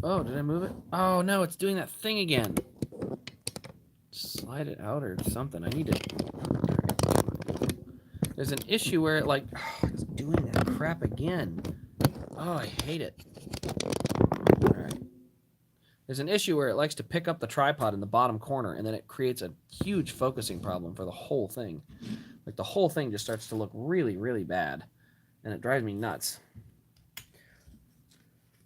Oh, did I move it? Oh, no, it's doing that thing again. Slide it out or something. I need to... There's an issue where it, like... Oh, it's doing that crap again. Oh, I hate it. All right. There's an issue where it likes to pick up the tripod in the bottom corner, and then it creates a huge focusing problem for the whole thing. Like, the whole thing just starts to look really, really bad, and it drives me nuts.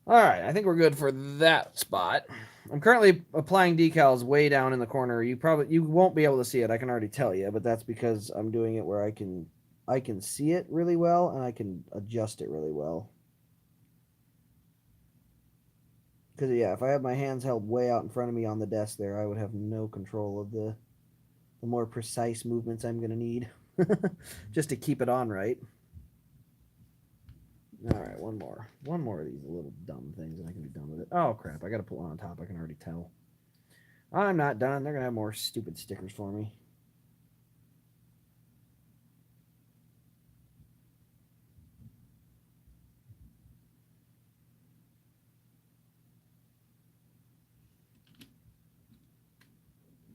All right, I think we're good for that spot. I'm currently applying decals way down in the corner. You won't be able to see it, I can already tell you, but that's because I'm doing it where I can see it really well, and I can adjust it really well. Because, yeah, if I had my hands held way out in front of me on the desk there, I would have no control of the more precise movements I'm going to need just to keep it on right. All right, one more. One more of these little dumb things, and I can be done with it. Oh, crap. I got to put one on top. I can already tell. I'm not done. They're going to have more stupid stickers for me.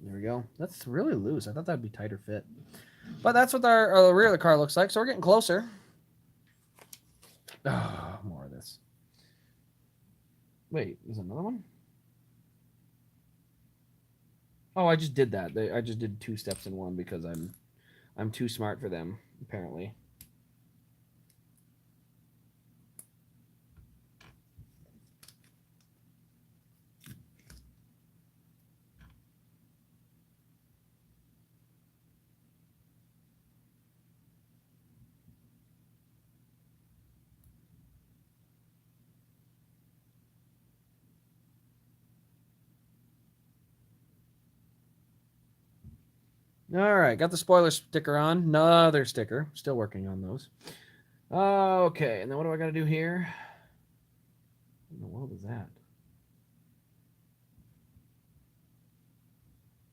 There we go. That's really loose. I thought that'd be tighter fit. But that's what our rear of the car looks like. So we're getting closer. Oh, more of this. Wait, is another one? Oh, I just did that. I just did 2 steps in one because I'm too smart for them, apparently. All right, got the spoiler sticker on. Another sticker. Still working on those. Okay, and then what do I got to do here? What in the world is that?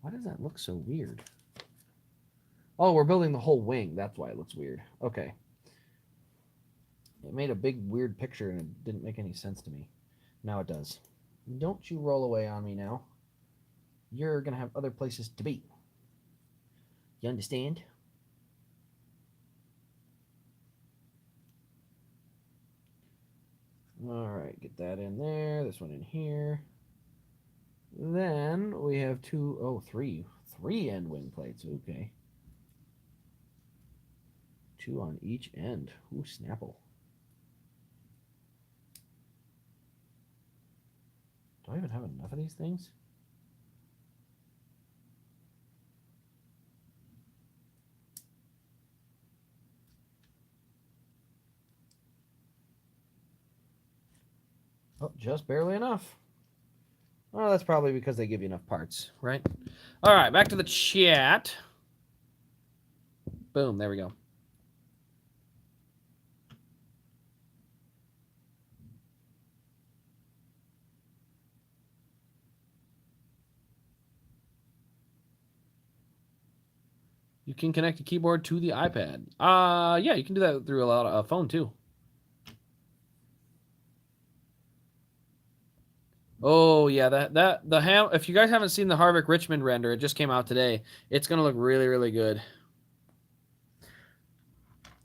Why does that look so weird? Oh, we're building the whole wing. That's why it looks weird. Okay. It made a big weird picture and it didn't make any sense to me. Now it does. Don't you roll away on me now. You're going to have other places to be. You understand? All right, get that in there. This one in here. Then we have three end wing plates. Okay. 2 on each end. Ooh, Snapple. Do I even have enough of these things? Oh, just barely enough. Well, that's probably because they give you enough parts, right? All right, back to the chat. Boom, there we go. You can connect a keyboard to the iPad. Yeah, you can do that through a phone too. Oh yeah, if you guys haven't seen the Harvick Richmond render, it just came out today. It's gonna look really, really good.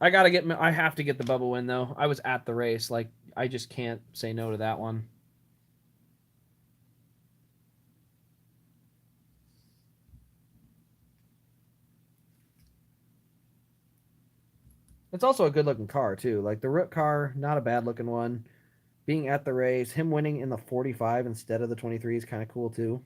I have to get the Bubba win though. I was at the race. Like, I just can't say no to that one. It's also a good looking car too. Like the Rook car, not a bad looking one. Being at the race, him winning in the 45 instead of the 23 is kind of cool too.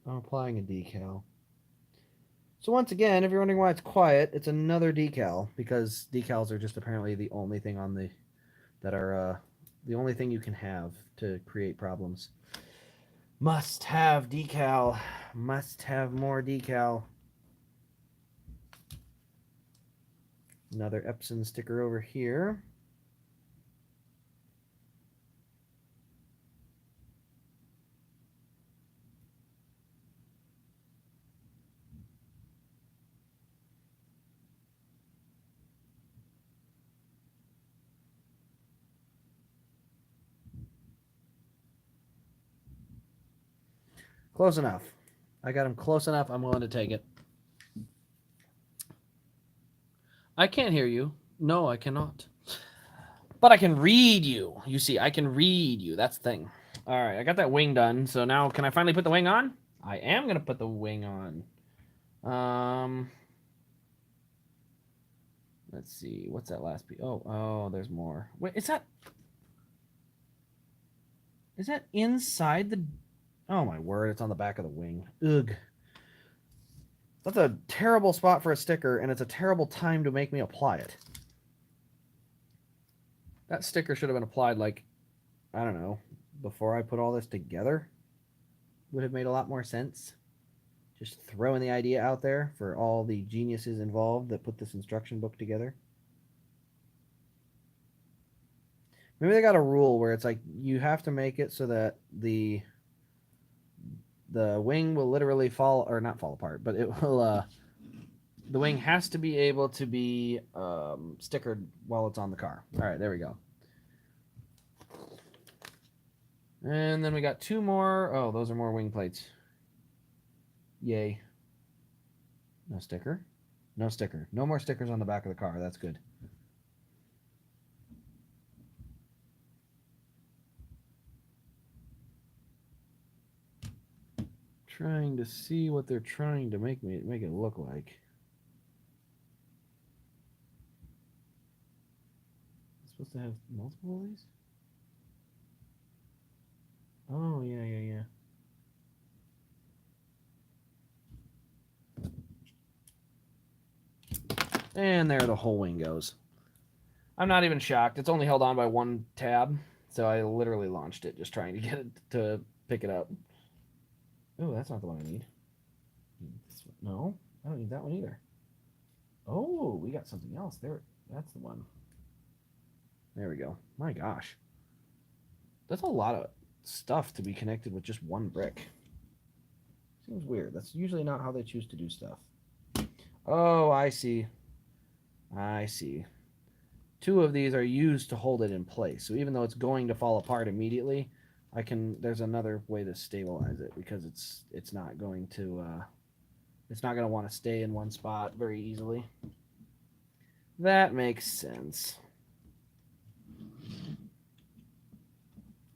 I'm applying a decal. So once again, if you're wondering why it's quiet, it's another decal because decals are just apparently the only thing the only thing you can have to create problems. Must have decal. Must have more decal. Another Epson sticker over here. Close enough. I got him close enough. I'm willing to take it. I can't hear you. No, I cannot. But I can read you. You see, I can read you. That's the thing. All right, I got that wing done. So now, can I finally put the wing on? I am going to put the wing on. Let's see. What's that last piece? Oh, there's more. Wait, is that inside the... Oh, my word. It's on the back of the wing. Ugh. That's a terrible spot for a sticker, and it's a terrible time to make me apply it. That sticker should have been applied, like, I don't know, before I put all this together. Would have made a lot more sense. Just throwing the idea out there for all the geniuses involved that put this instruction book together. Maybe they got a rule where it's like you have to make it so that the wing will literally fall, or not fall apart, but it will the wing has to be able to be stickered while it's on the car. All right, there we go. And then we got 2 more. Oh, those are more wing plates. Yay. No sticker. No sticker. No more stickers on the back of the car. That's good. Trying to see what they're trying to make it look like. It's supposed to have multiple of these? Oh, yeah. And there the whole wing goes. I'm not even shocked. It's only held on by 1 tab, so I literally launched it just trying to get it to pick it up. Oh, that's not the one I need. No, I don't need that one either. Oh, we got something else. There, that's the one. There we go. My gosh. That's a lot of stuff to be connected with just 1 brick. Seems weird. That's usually not how they choose to do stuff. Oh, I see. I see. 2 of these are used to hold it in place. So even though it's going to fall apart immediately, there's another way to stabilize it because it's not going to want to stay in one spot very easily. That makes sense.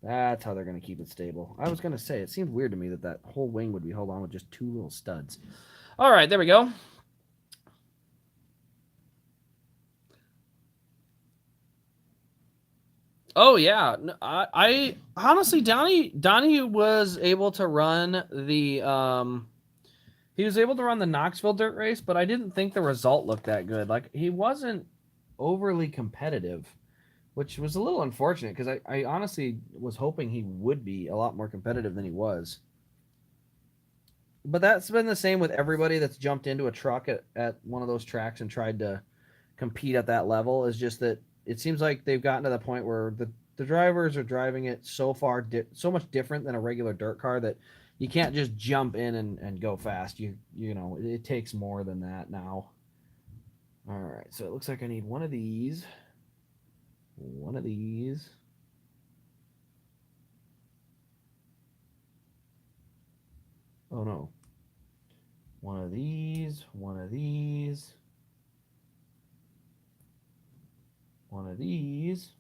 That's how they're going to keep it stable. I was going to say, it seemed weird to me that whole wing would be held on with just 2 little studs. All right, there we go. Oh yeah, I honestly Donnie was able to run the he was able to run the Knoxville dirt race, but I didn't think the result looked that good. Like he wasn't overly competitive, which was a little unfortunate because I honestly was hoping he would be a lot more competitive than he was. But that's been the same with everybody that's jumped into a truck at one of those tracks and tried to compete at that level. Is just that it seems like they've gotten to the point where the drivers are driving it so much different than a regular dirt car that you can't just jump in and go fast. You know, it takes more than that now. All right, so it looks like I need one of these. One of these. Oh no. One of these, one of these, one of these,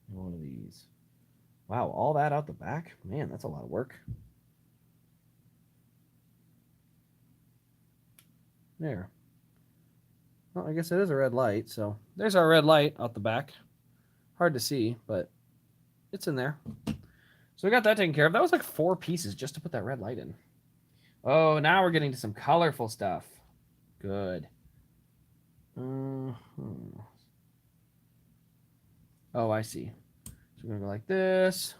and one of these. Wow, all that out the back? Man, that's a lot of work. There. Well, I guess it is a red light, so there's our red light out the back. Hard to see, but it's in there. So we got that taken care of. That was like 4 pieces just to put that red light in. Oh, now we're getting to some colorful stuff. Good. Oh, I see. So we're going to go like this.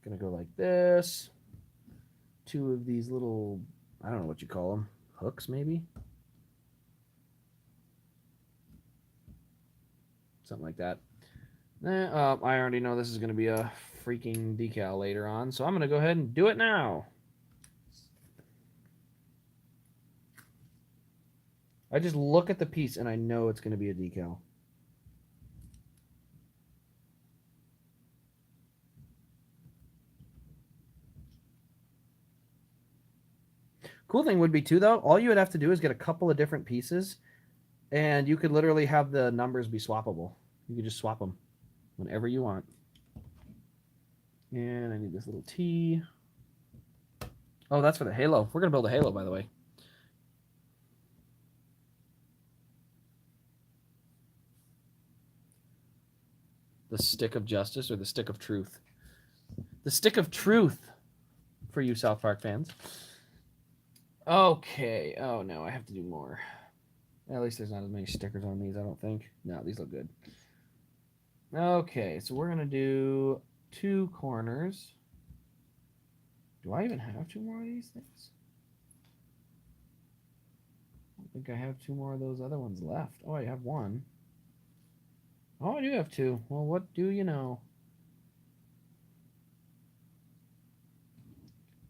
Going to go like this. 2 of these little, I don't know what you call them. Hooks, maybe? Something like that. I already know this is going to be a freaking decal later on, so I'm going to go ahead and do it now. I just look at the piece and I know it's going to be a decal. Cool thing would be too, though, all you would have to do is get a couple of different pieces and you could literally have the numbers be swappable. You could just swap them whenever you want. And I need this little T. Oh, that's for the halo. We're going to build a halo, by the way. The stick of justice or the stick of truth? The stick of truth for you South Park fans. Okay. Oh, no, I have to do more. At least there's not as many stickers on these, I don't think. No, these look good. Okay, so we're going to do 2 corners. Do I even have 2 more of these things? I don't think I have 2 more of those other ones left. Oh, I have 1. Oh, I do have two. Well, what do you know?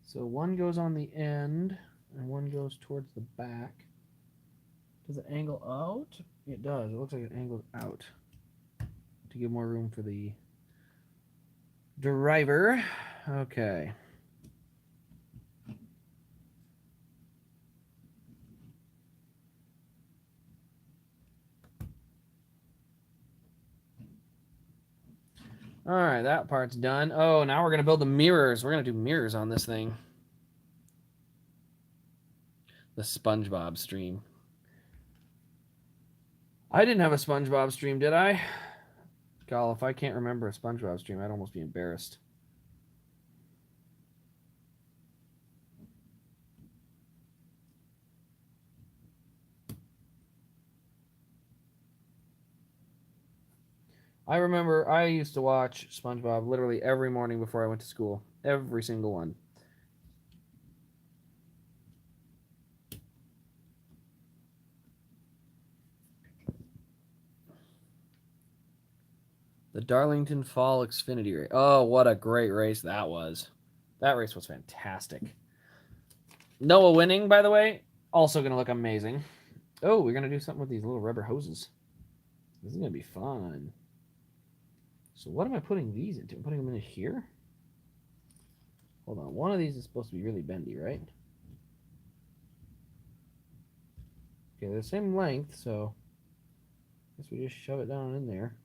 So one goes on the end, and one goes towards the back. Does it angle out? It does. It looks like it angled out to give more room for the driver. Okay. All right, that part's done. Oh, now we're going to build the mirrors. We're going to do mirrors on this thing. The SpongeBob stream. I didn't have a SpongeBob stream, did I? God, if I can't remember a SpongeBob stream, I'd almost be embarrassed. I remember I used to watch SpongeBob literally every morning before I went to school. Every single one. The Darlington Fall Xfinity race. Oh, what a great race that was. That race was fantastic. Noah winning, by the way, also going to look amazing. Oh, we're going to do something with these little rubber hoses. This is going to be fun. So what am I putting these into? I'm putting them in here? Hold on. One of these is supposed to be really bendy, right? Okay, they're the same length, so I guess we just shove it down in there.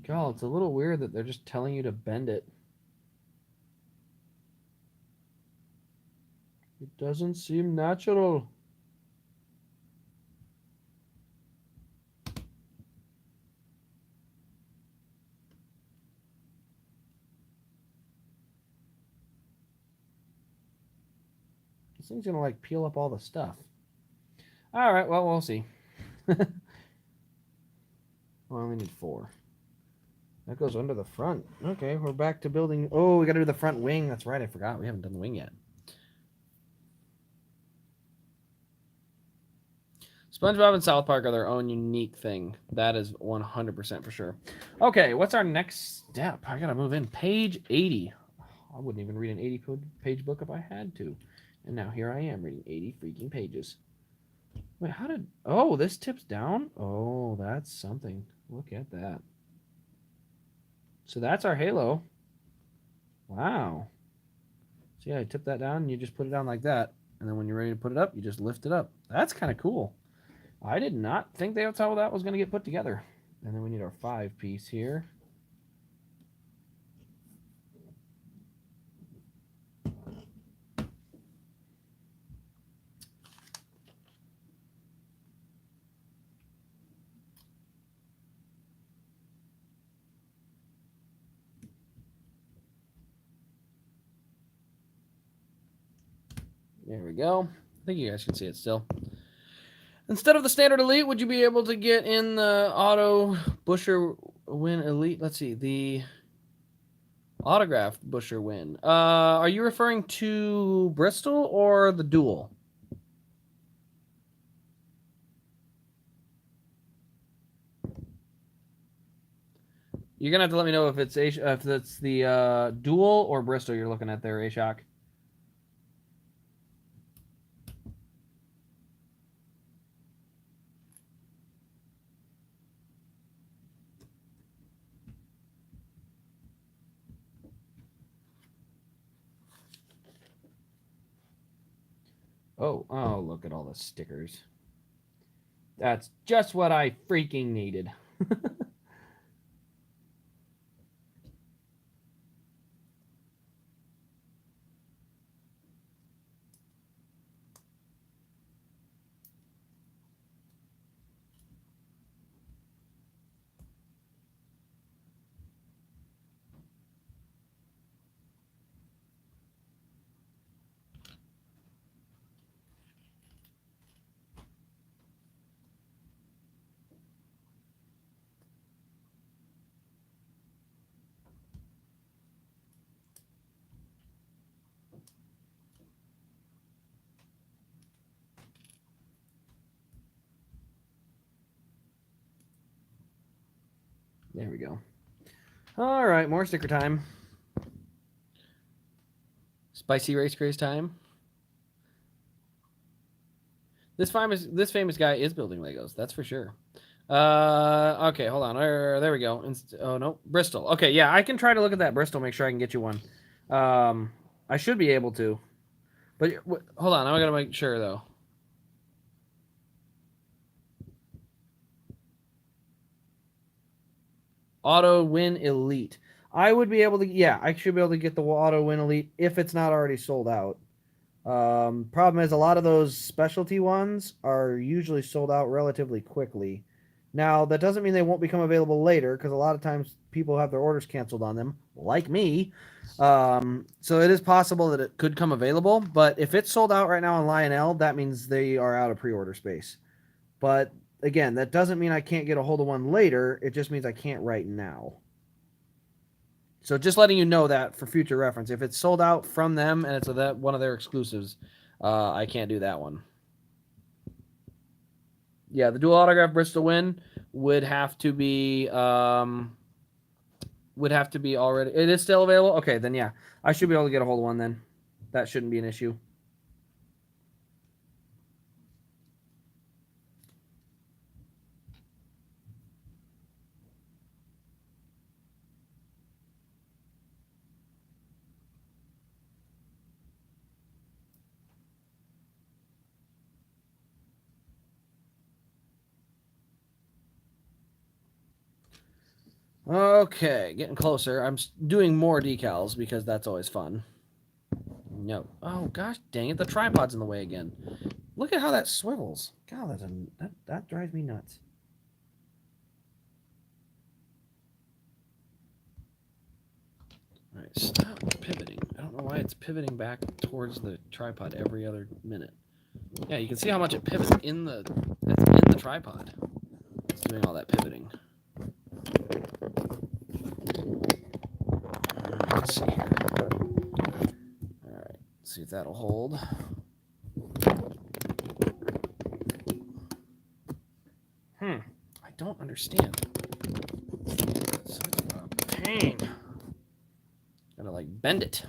God, it's a little weird that they're just telling you to bend it. It doesn't seem natural. This thing's gonna like peel up all the stuff. All right, well, we'll see. Well, I only need 4. That goes under the front. Okay, we're back to building. Oh, we gotta do the front wing. That's right, I forgot. We haven't done the wing yet. SpongeBob and South Park are their own unique thing. That is 100% for sure. Okay, what's our next step? I gotta move in. Page 80. I wouldn't even read an 80-page book if I had to. And now here I am reading 80 freaking pages. Wait, how did... Oh, this tips down? Oh, that's something. Look at that. So that's our halo. Wow. So yeah, I tip that down and you just put it down like that. And then when you're ready to put it up, you just lift it up. That's kind of cool. I did not think that's how that was going to get put together. And then we need our 5-piece here. There we go. I think you guys can see it still. Instead of the standard elite, would you be able to get in the auto Busher win elite? Let's see, the autographed Busher win. Are you referring to Bristol or the duel? You're gonna have to let me know if it's the duel or Bristol you're looking at there, Ashok. Oh, look at all the stickers. That's just what I freaking needed. There we go. All right, more sticker time. Spicy race craze time. This famous guy is building Legos. That's for sure. Okay, hold on. There we go. Oh no, Bristol. Okay, yeah, I can try to look at that Bristol. Make sure I can get you one. I should be able to. But hold on, I gotta make sure though. Auto Win Elite. I would be able to. Yeah, I should be able to get the Auto Win Elite if it's not already sold out. Problem is, a lot of those specialty ones are usually sold out relatively quickly. Now, that doesn't mean they won't become available later, because a lot of times people have their orders canceled on them, like me. So it is possible that it could come available, but if it's sold out right now on Lionel, that means they are out of pre-order space. But again, that doesn't mean I can't get a hold of one later. It just means I can't right now. So just letting you know that for future reference. If it's sold out from them and it's one of their exclusives, I can't do that one. Yeah, the dual autograph Bristol Win would have to be already. It is still available. Okay, then yeah, I should be able to get a hold of one then. That shouldn't be an issue. Okay, getting closer. I'm doing more decals because that's always fun. No. Oh gosh, dang it! The tripod's in the way again. Look at how that swivels. God, that drives me nuts. All right, stop pivoting. I don't know why it's pivoting back towards the tripod every other minute. Yeah, you can see how much it pivots that's in the tripod. It's doing all that pivoting. Let's see here. All right, let's see if that'll hold. I don't understand. Such a pain. Gotta like bend it.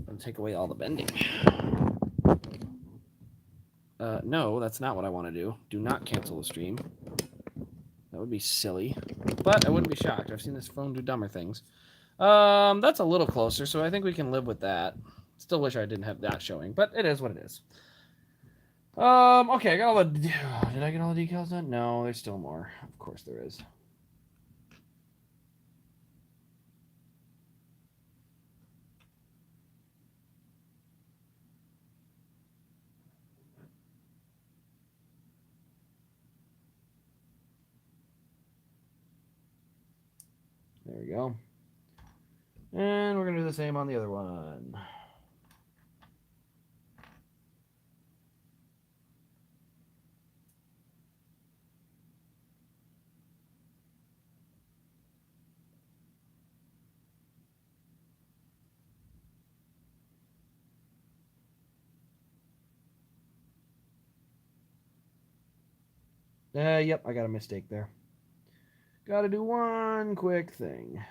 Gonna take away all the bending. No, that's not what I want to do. Do not cancel the stream. That would be silly. But I wouldn't be shocked. I've seen this phone do dumber things. That's a little closer, so I think we can live with that. Still wish I didn't have that showing, but it is what it is. Okay, I got all the... Did I get all the decals done? No, there's still more. Of course there is. There we go. And we're going to do the same on the other one. Yep, I got a mistake there. Got to do one quick thing.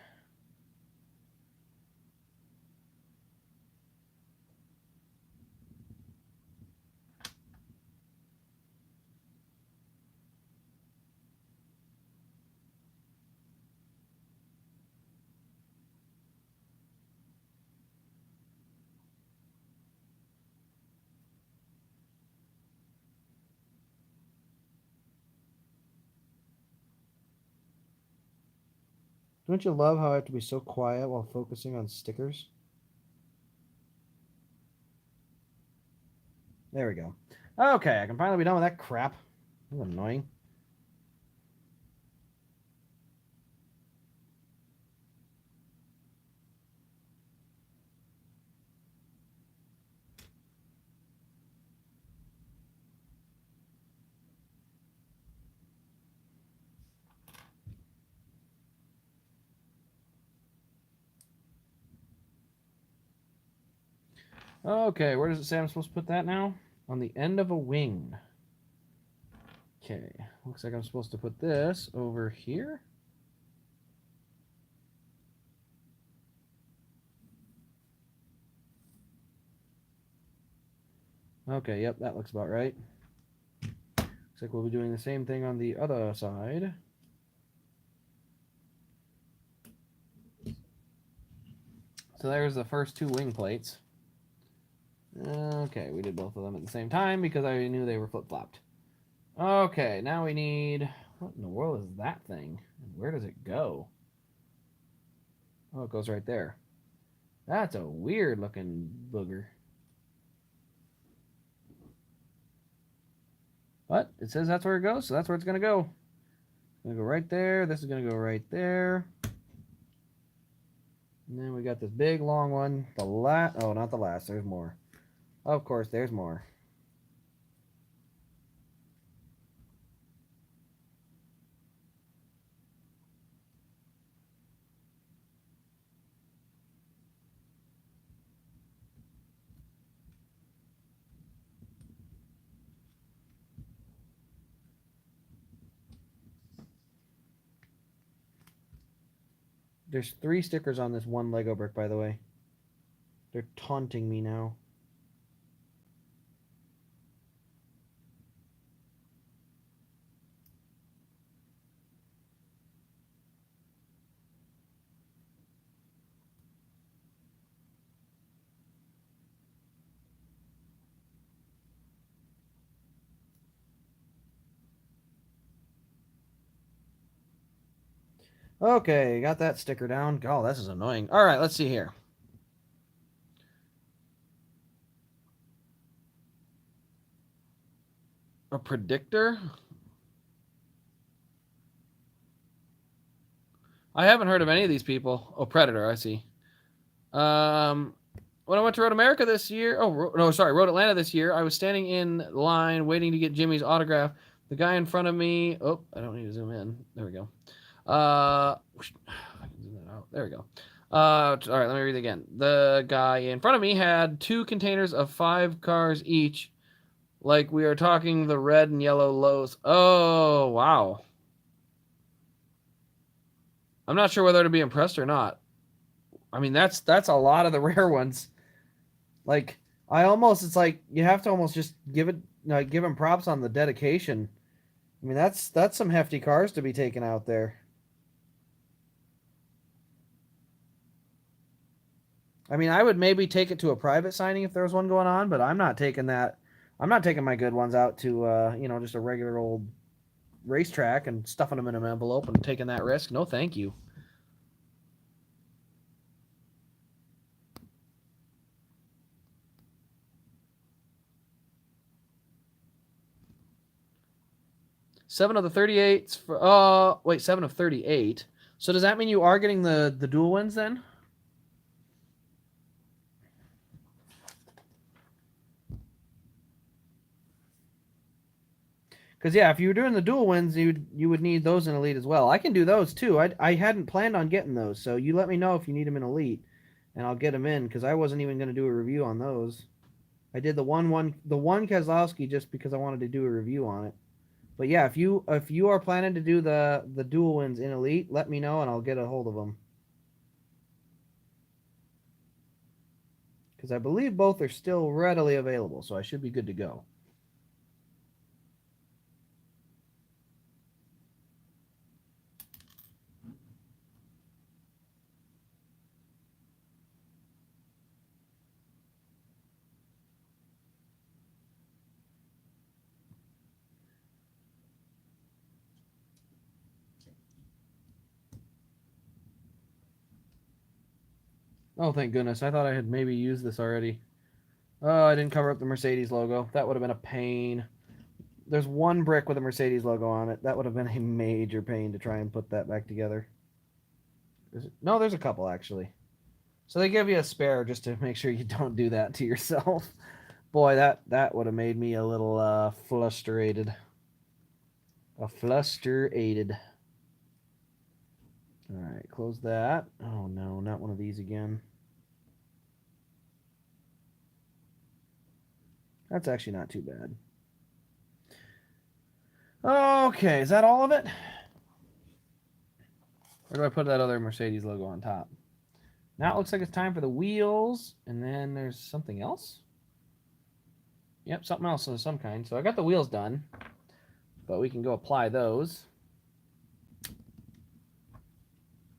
Don't you love how I have to be so quiet while focusing on stickers? There we go. Okay, I can finally be done with that crap. That's annoying. Okay, where does it say I'm supposed to put that now? On the end of a wing. Okay, looks like I'm supposed to put this over here. Okay, yep, that looks about right. Looks like we'll be doing the same thing on the other side. So there's the first two wing plates. Okay, we did both of them at the same time because I knew they were flip-flopped. Okay, now we need... What in the world is that thing? And where does it go? Oh, it goes right there. That's a weird-looking booger. What? It says that's where it goes, so that's where it's going to go. It's going to go right there. This is going to go right there. And then we got this big, long one. The last... Oh, not the last. There's more. Of course, there's more. There's 3 stickers on this one Lego brick, by the way. They're taunting me now. Okay, got that sticker down. Oh, this is annoying. All right, let's see here. A predictor? I haven't heard of any of these people. Oh, Predator, I see. When I went to Road America this year, Road Atlanta this year, I was standing in line waiting to get Jimmy's autograph. The guy in front of me, oh, I don't need to zoom in. There we go. I can zoom that out. There we go. All right, let me read it again. The guy in front of me had 2 containers of 5 cars each. Like we are talking the red and yellow Lowe's. Oh, wow. I'm not sure whether to be impressed or not. I mean, that's a lot of the rare ones. Like, it's like you have to almost just give him props on the dedication. I mean, that's some hefty cars to be taken out there. I mean, I would maybe take it to a private signing if there was one going on, but I'm not taking that. I'm not taking my good ones out to just a regular old racetrack and stuffing them in an envelope and taking that risk. No, thank you. Seven of the 38s for 7 of 38. So does that mean you are getting the dual wins then? Because yeah, if you were doing the dual wins, you would need those in Elite as well. I can do those too. I hadn't planned on getting those, so you let me know if you need them in Elite, and I'll get them in because I wasn't even going to do a review on those. I did the one Keselowski just because I wanted to do a review on it. But yeah, if you are planning to do the dual wins in Elite, let me know and I'll get a hold of them. Because I believe both are still readily available, so I should be good to go. Oh, thank goodness. I thought I had maybe used this already. Oh, I didn't cover up the Mercedes logo. That would have been a pain. There's one brick with a Mercedes logo on it. That would have been a major pain to try and put that back together. No, there's a couple actually. So they give you a spare just to make sure you don't do that to yourself. Boy, that would have made me a little frustrated. Flustered. All right, close that. Oh no, not one of these again. That's actually not too bad. Okay, is that all of it? Or do I put that other Mercedes logo on top? Now it looks like it's time for the wheels, and then there's something else? Yep, something else of some kind. So I got the wheels done, but we can go apply those.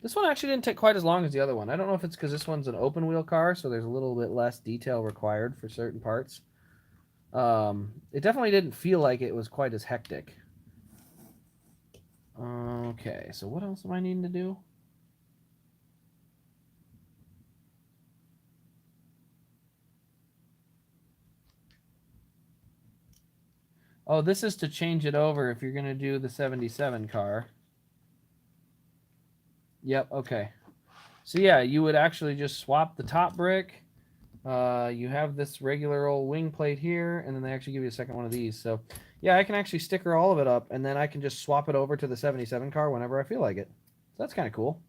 This one actually didn't take quite as long as the other one. I don't know if it's because this one's an open wheel car, so there's a little bit less detail required for certain parts. It definitely didn't feel like it was quite as hectic. Okay, so what else am I needing to do? Oh, this is to change it over if you're going to do the 77 car. Yep, okay. So yeah, you would actually just swap the top brick. You have this regular old wing plate here, and then they actually give you a second one of these. So yeah, I can actually sticker all of it up, and then I can just swap it over to the 77 car whenever I feel like it. So that's kind of cool.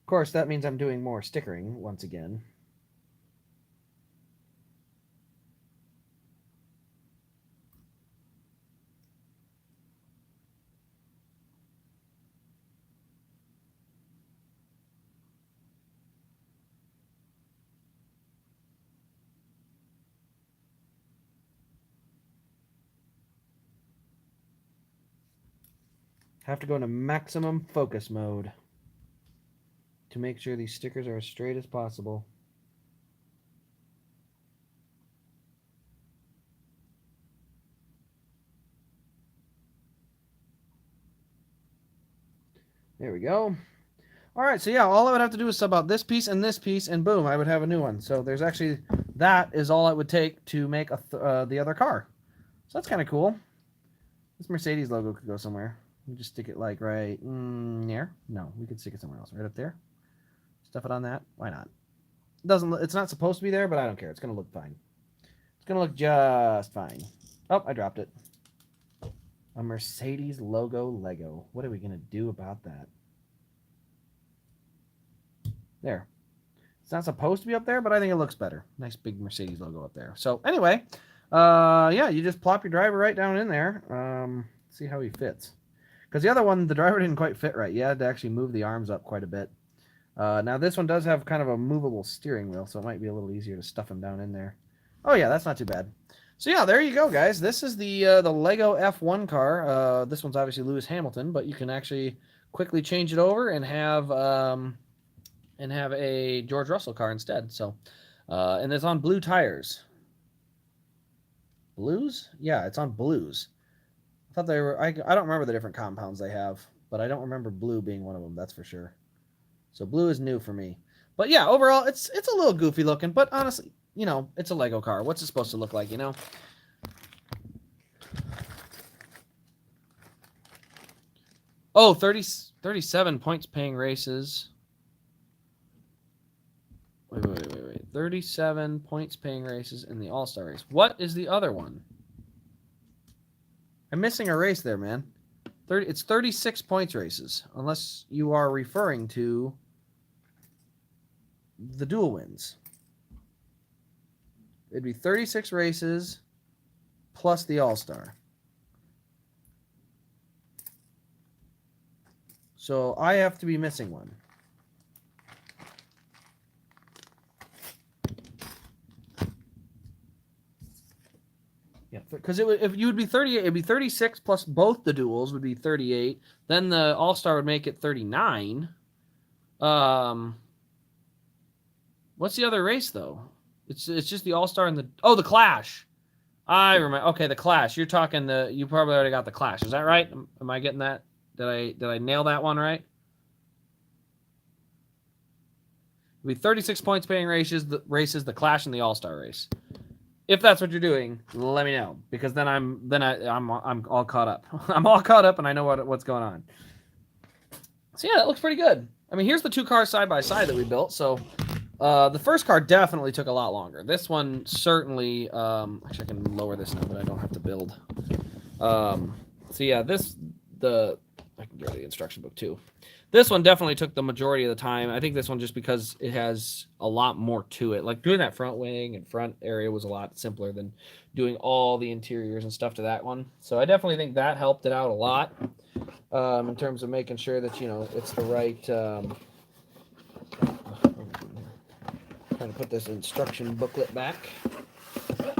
Of course, that means I'm doing more stickering once again. Have to go into maximum focus mode to make sure these stickers are as straight as possible. There we go. All right, so yeah, all I would have to do is sub out this piece, and boom, I would have a new one. So there's actually, that is all it would take to make the other car. So that's kind of cool. This Mercedes logo could go somewhere. We just stick it like right there. No, we could stick it somewhere else. Right up there. Stuff it on that. Why not? It doesn't. It's not supposed to be there, but I don't care. It's gonna look fine. It's gonna look just fine. Oh, I dropped it. A Mercedes logo Lego. What are we gonna do about that? There. It's not supposed to be up there, but I think it looks better. Nice big Mercedes logo up there. So anyway, yeah, you just plop your driver right down in there. See how he fits. Because the other one, the driver didn't quite fit right. You had to actually move the arms up quite a bit. Now this one does have kind of a movable steering wheel, so it might be a little easier to stuff him down in there. Oh yeah, that's not too bad. So yeah, there you go, guys. This is the Lego F1 car. This one's obviously Lewis Hamilton, but you can actually quickly change it over and have a George Russell car instead. So, and it's on blue tires. Blues? Yeah, it's on blues. I thought they were. I don't remember the different compounds they have, but I don't remember blue being one of them. That's for sure. So blue is new for me. But yeah, overall, it's a little goofy looking, but honestly, you know, it's a Lego car. What's it supposed to look like, you know? Oh, 37 points paying races. Wait. 37 points paying races in the All-Star race. What is the other one? I'm missing a race there, man. It's 36 points races, unless you are referring to the dual wins. It'd be 36 races plus the All-Star. So I have to be missing one. Yeah, because if you would be 38, it'd be 36 plus both the duels would be 38. Then the All-Star would make it 39. What's the other race though? It's just the All-Star and the Clash. I remember. Okay, the Clash. You're talking you probably already got the Clash. Is that right? Am I getting that? Did I nail that one right? It'd be 36 points paying races, the Clash and the All-Star race. If that's what you're doing, let me know, because then I'm all caught up. I'm all caught up and I know what's going on. So yeah, that looks pretty good. I mean, here's the two cars side by side that we built. So the first car definitely took a lot longer. This one certainly. Actually, I can lower this now, but I don't have to build. So yeah, I can get rid of the instruction book too. This one definitely took the majority of the time. I think this one just because it has a lot more to it. Like doing that front wing and front area was a lot simpler than doing all the interiors and stuff to that one. So I definitely think that helped it out a lot. in terms of making sure that, you know, it's the right. Trying to put this instruction booklet back. There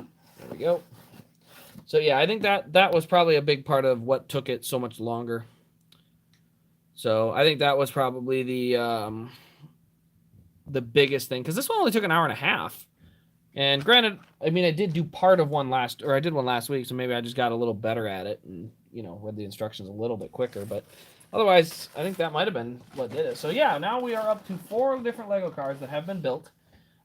we go. So yeah, I think that was probably a big part of what took it so much longer. So I think that was probably the biggest thing, because this one only took an hour and a half. And granted, I mean, I did do part of one I did one last week, so maybe I just got a little better at it and, you know, read the instructions a little bit quicker. But otherwise, I think that might have been what did it. So yeah, now we are up to 4 different Lego cars that have been built.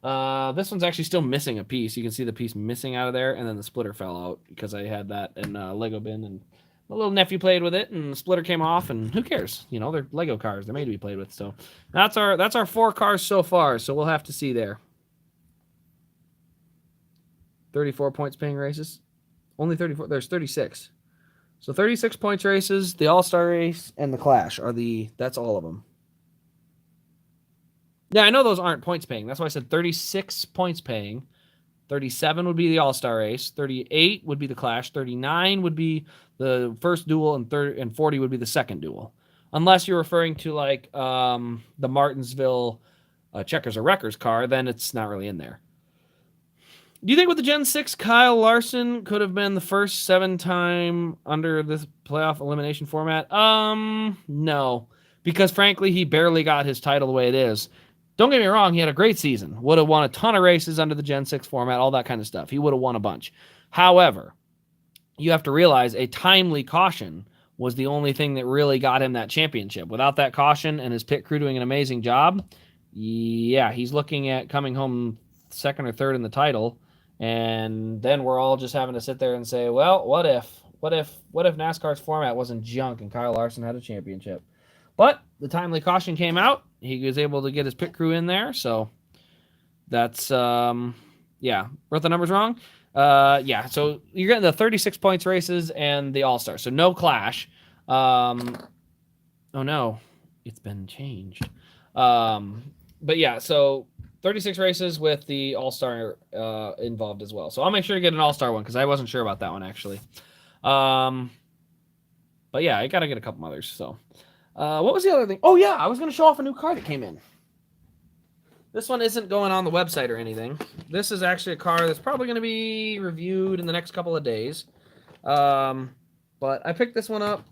This one's actually still missing a piece. You can see the piece missing out of there, and then the splitter fell out because I had that in a Lego bin, and my little nephew played with it, and the splitter came off, and who cares? You know, they're Lego cars. They're made to be played with. So that's our 4 cars so far, so we'll have to see there. 34 points paying races. Only 34. There's 36. So 36 points races, the All-Star race, and the Clash that's all of them. Yeah, I know those aren't points paying. That's why I said 36 points paying. 37 would be the All-Star race. 38 would be the Clash. 39 would be the first duel, and 40 would be the second duel. Unless you're referring to like the Martinsville Checkers or Wreckers car, then it's not really in there. Do you think with the Gen 6, Kyle Larson could have been the first 7-time under this playoff elimination format? No. Because frankly, he barely got his title the way it is. Don't get me wrong, he had a great season. Would have won a ton of races under the Gen 6 format, all that kind of stuff. He would have won a bunch. However, you have to realize a timely caution was the only thing that really got him that championship. Without that caution and his pit crew doing an amazing job, yeah, he's looking at coming home second or third in the title. And then we're all just having to sit there and say, well, what if NASCAR's format wasn't junk and Kyle Larson had a championship? But the timely caution came out. He was able to get his pit crew in there. So that's, yeah, wrote the numbers wrong. Yeah, so you're getting the 36 points races and the All-Star. So no Clash. Oh, no, it's been changed. But yeah, so 36 races with the All-Star involved as well. So I'll make sure to get an All-Star one because I wasn't sure about that one, actually. But yeah, I got to get a couple others. So what was the other thing? Oh, yeah, I was going to show off a new car that came in. This one isn't going on the website or anything. This is actually a car that's probably going to be reviewed in the next couple of days. But I picked this one up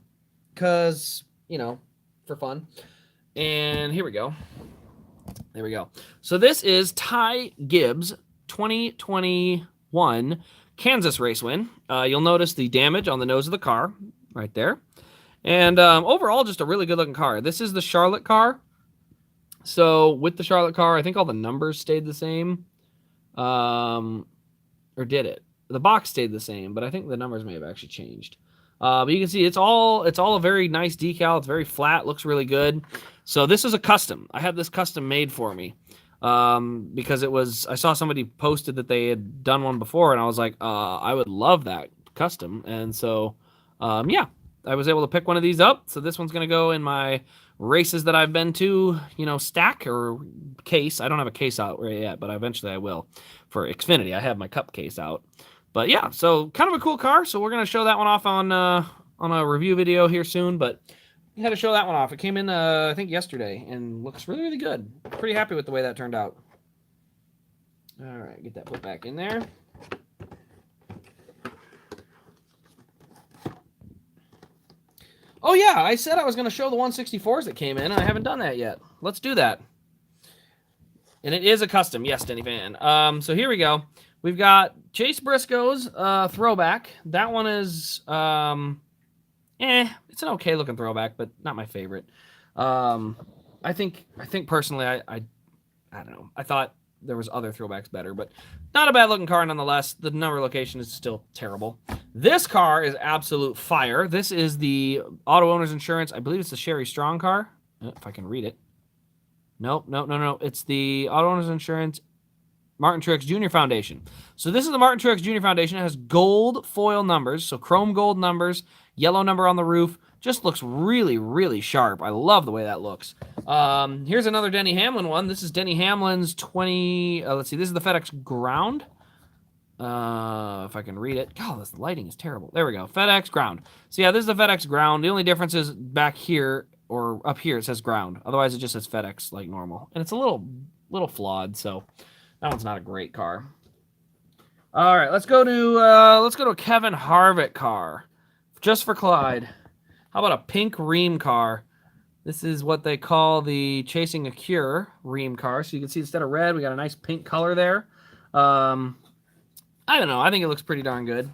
because, you know, for fun. And here we go. There we go. So this is Ty Gibbs 2021 Kansas race win. You'll notice the damage on the nose of the car right there. And overall, just a really good looking car. This is the Charlotte car. So with the Charlotte car, I think all the numbers stayed the same. Or did it? The box stayed the same, but I think the numbers may have actually changed. But you can see it's all a very nice decal. It's very flat, looks really good. So this is a custom. I had this custom made for me because I saw somebody posted that they had done one before, and I was like, I would love that custom. And so, yeah, I was able to pick one of these up. So this one's going to go in my races that I've been to, you know, stack or case. I don't have a case out yet, but eventually I will for Xfinity. I have my cup case out. But yeah, so kind of a cool car. So we're going to show that one off on a review video here soon. But I had to show that one off. It came in, I think, yesterday and looks really, really good. Pretty happy with the way that turned out. All right, get that put back in there. Oh, yeah, I said I was going to show the 164s that came in, and I haven't done that yet. Let's do that. And it is a custom. Yes, Denny Van. So here we go. We've got Chase Briscoe's throwback. That one is, it's an okay looking throwback, but not my favorite. I think personally, I don't know. I thought there was other throwbacks better, but not a bad looking car nonetheless. The number location is still terrible. This car is absolute fire. This is the Auto Owners Insurance. I believe it's the Sherry Strong car, if I can read it. Nope. It's the Auto Owners Insurance Martin Truex Jr. Foundation. So this is the Martin Truex Jr. Foundation. It has gold foil numbers, so chrome gold numbers, yellow number on the roof. Just looks really, really sharp. I love the way that looks. Here's another Denny Hamlin one. This is Denny Hamlin's 20... let's see. This is the FedEx Ground. If I can read it. God, this lighting is terrible. There we go. FedEx ground. So yeah, this is the FedEx ground. The only difference is back here or up here it says ground. Otherwise, it just says FedEx like normal, and it's a little flawed. So that one's not a great car. All right, let's go to a Kevin Harvick car, just for Clyde. How about a pink Ream car? This is what they call the Chasing a Cure Ream car. So you can see instead of red, we got a nice pink color there. I don't know. I think it looks pretty darn good.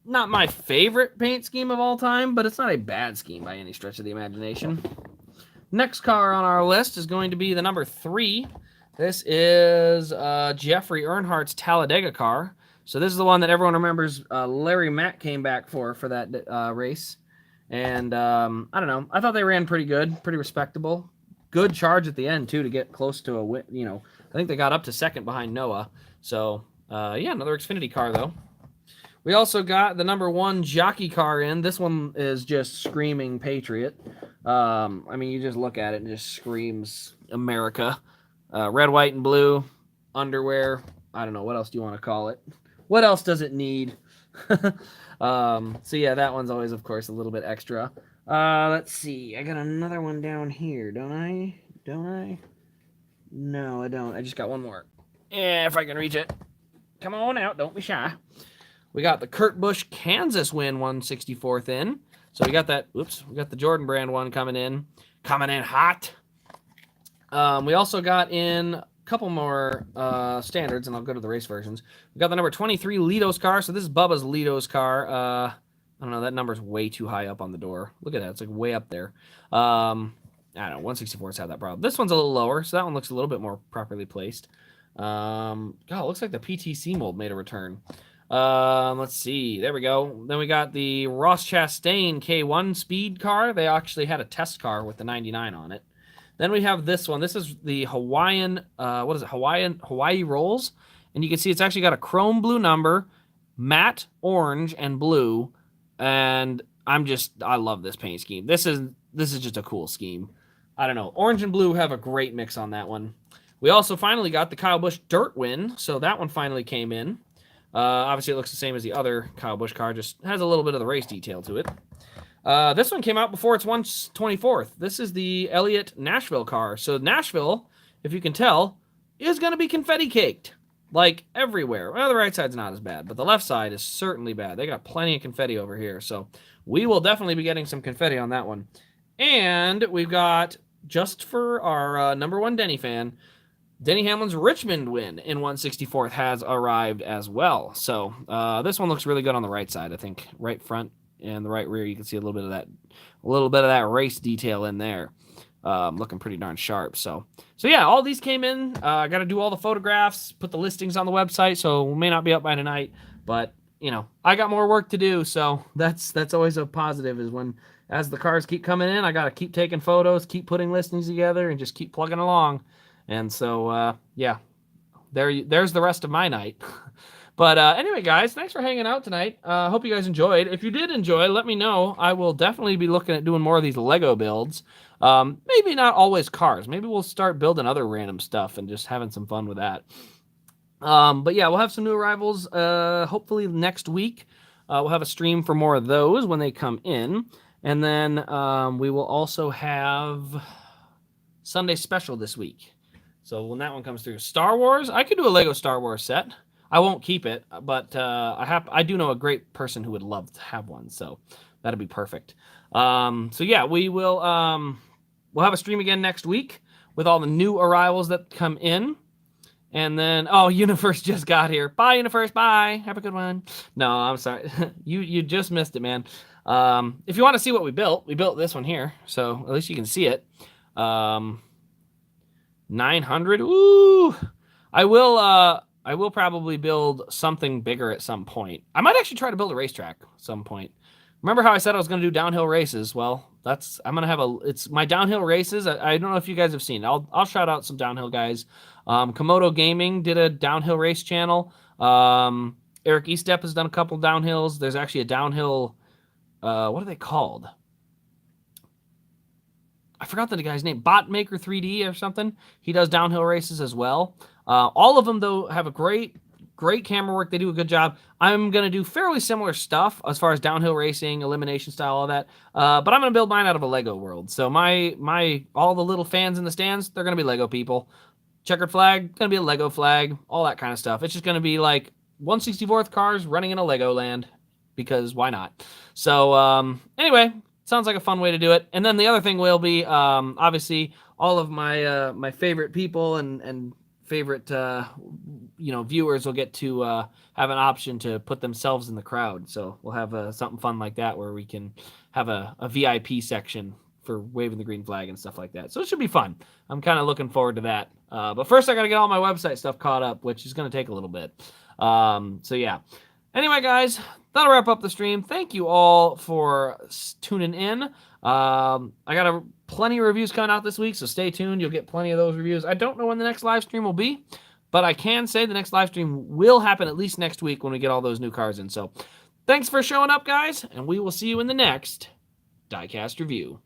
Not my favorite paint scheme of all time, but it's not a bad scheme by any stretch of the imagination. Next car on our list is going to be the number 3. This is Jeffrey Earnhardt's Talladega car. So this is the one that everyone remembers Larry Mack came back for that race. And I don't know. I thought they ran pretty good, pretty respectable. Good charge at the end, too, to get close to a win. You know, I think they got up to second behind Noah. So, yeah, another Xfinity car, though. We also got the number 1 jockey car in. This one is just screaming Patriot. I mean, you just look at it and it just screams America. Red, white, and blue underwear. I don't know. What else do you want to call it? What else does it need? So, yeah, that one's always, of course, a little bit extra. Let's see. I got another one down here, don't I? No, I don't. I just got one more. Yeah, if I can reach it. Come on out. Don't be shy. We got the Kurt Busch Kansas win 164th in. So we got that. Oops. We got the Jordan brand one coming in. Coming in hot. We also got in a couple more standards, and I'll go to the race versions. We got the number 23 Litos car. So this is Bubba's Litos car. I don't know. That number's way too high up on the door. Look at that. It's like way up there. I don't know. 164s have that problem. This one's a little lower, so that one looks a little bit more properly placed. God, it looks like the PTC mold made a return. Let's see. There we go. Then we got the Ross Chastain K1 speed car. They actually had a test car with the 99 on it. Then we have this one. This is the Hawaiian, what is it? Hawaii Rolls. And you can see it's actually got a chrome blue number, matte orange and blue. And I love this paint scheme. This is just a cool scheme. I don't know. Orange and blue have a great mix on that one. We also finally got the Kyle Busch Dirt win. So that one finally came in. Obviously, it looks the same as the other Kyle Busch car, just has a little bit of the race detail to it. This one came out before its 124th. This is the Elliott Nashville car. So Nashville, if you can tell, is going to be confetti caked, like everywhere. Well, the right side's not as bad, but the left side is certainly bad. They got plenty of confetti over here, so we will definitely be getting some confetti on that one. And we've got, just for our number 1 Denny fan, Denny Hamlin's Richmond win in 164th has arrived as well. So this one looks really good on the right side. I think right front and the right rear, you can see a little bit of that race detail in there. Looking pretty darn sharp. So yeah, all these came in. I got to do all the photographs, put the listings on the website, so we may not be up by tonight, but you know, I got more work to do. So that's always a positive, is when as the cars keep coming in, I got to keep taking photos, keep putting listings together, and just keep plugging along. And so, yeah, there's the rest of my night. But anyway, guys, thanks for hanging out tonight. Hope you guys enjoyed. If you did enjoy, let me know. I will definitely be looking at doing more of these Lego builds. Maybe not always cars. Maybe we'll start building other random stuff and just having some fun with that. But yeah, we'll have some new arrivals hopefully next week. We'll have a stream for more of those when they come in. And then we will also have Sunday special this week. So when that one comes through, Star Wars, I could do a Lego Star Wars set. I won't keep it, but I do know a great person who would love to have one, so that'd be perfect. So yeah, we'll have a stream again next week with all the new arrivals that come in. And then, Universe just got here. Bye, Universe. Bye. Have a good one. No, I'm sorry. You just missed it, man. If you want to see what we built this one here, so at least you can see it. 900. Ooh, I will probably build something bigger at some point. I might actually try to build a racetrack at some point. Remember how I said I was going to do downhill races? Well, I'm going to have it's my downhill races. I don't know if you guys have seen it. I'll shout out some downhill guys. Komodo Gaming did a downhill race channel. Eric Estep has done a couple downhills. There's actually a downhill, what are they called? I forgot the guy's name, Botmaker 3D or something. He does downhill races as well. All of them, though, have a great great camera work. They do a good job. I'm going to do fairly similar stuff as far as downhill racing, elimination style, all that. But I'm going to build mine out of a Lego world. So all the little fans in the stands, they're going to be Lego people. Checkered flag, going to be a Lego flag, all that kind of stuff. It's just going to be like 1/64th cars running in a Lego land, because why not? So anyway, sounds like a fun way to do it. And then the other thing will be, obviously, all of my my favorite people and favorite viewers will get to have an option to put themselves in the crowd. So we'll have something fun like that where we can have a VIP section for waving the green flag and stuff like that. So it should be fun. I'm kind of looking forward to that. But first I got to get all my website stuff caught up, which is going to take a little bit. So yeah. Anyway, guys, that'll wrap up the stream. Thank you all for tuning in. I got plenty of reviews coming out this week, so stay tuned. You'll get plenty of those reviews. I don't know when the next live stream will be, but I can say the next live stream will happen at least next week when we get all those new cars in. So thanks for showing up, guys, and we will see you in the next Diecast review.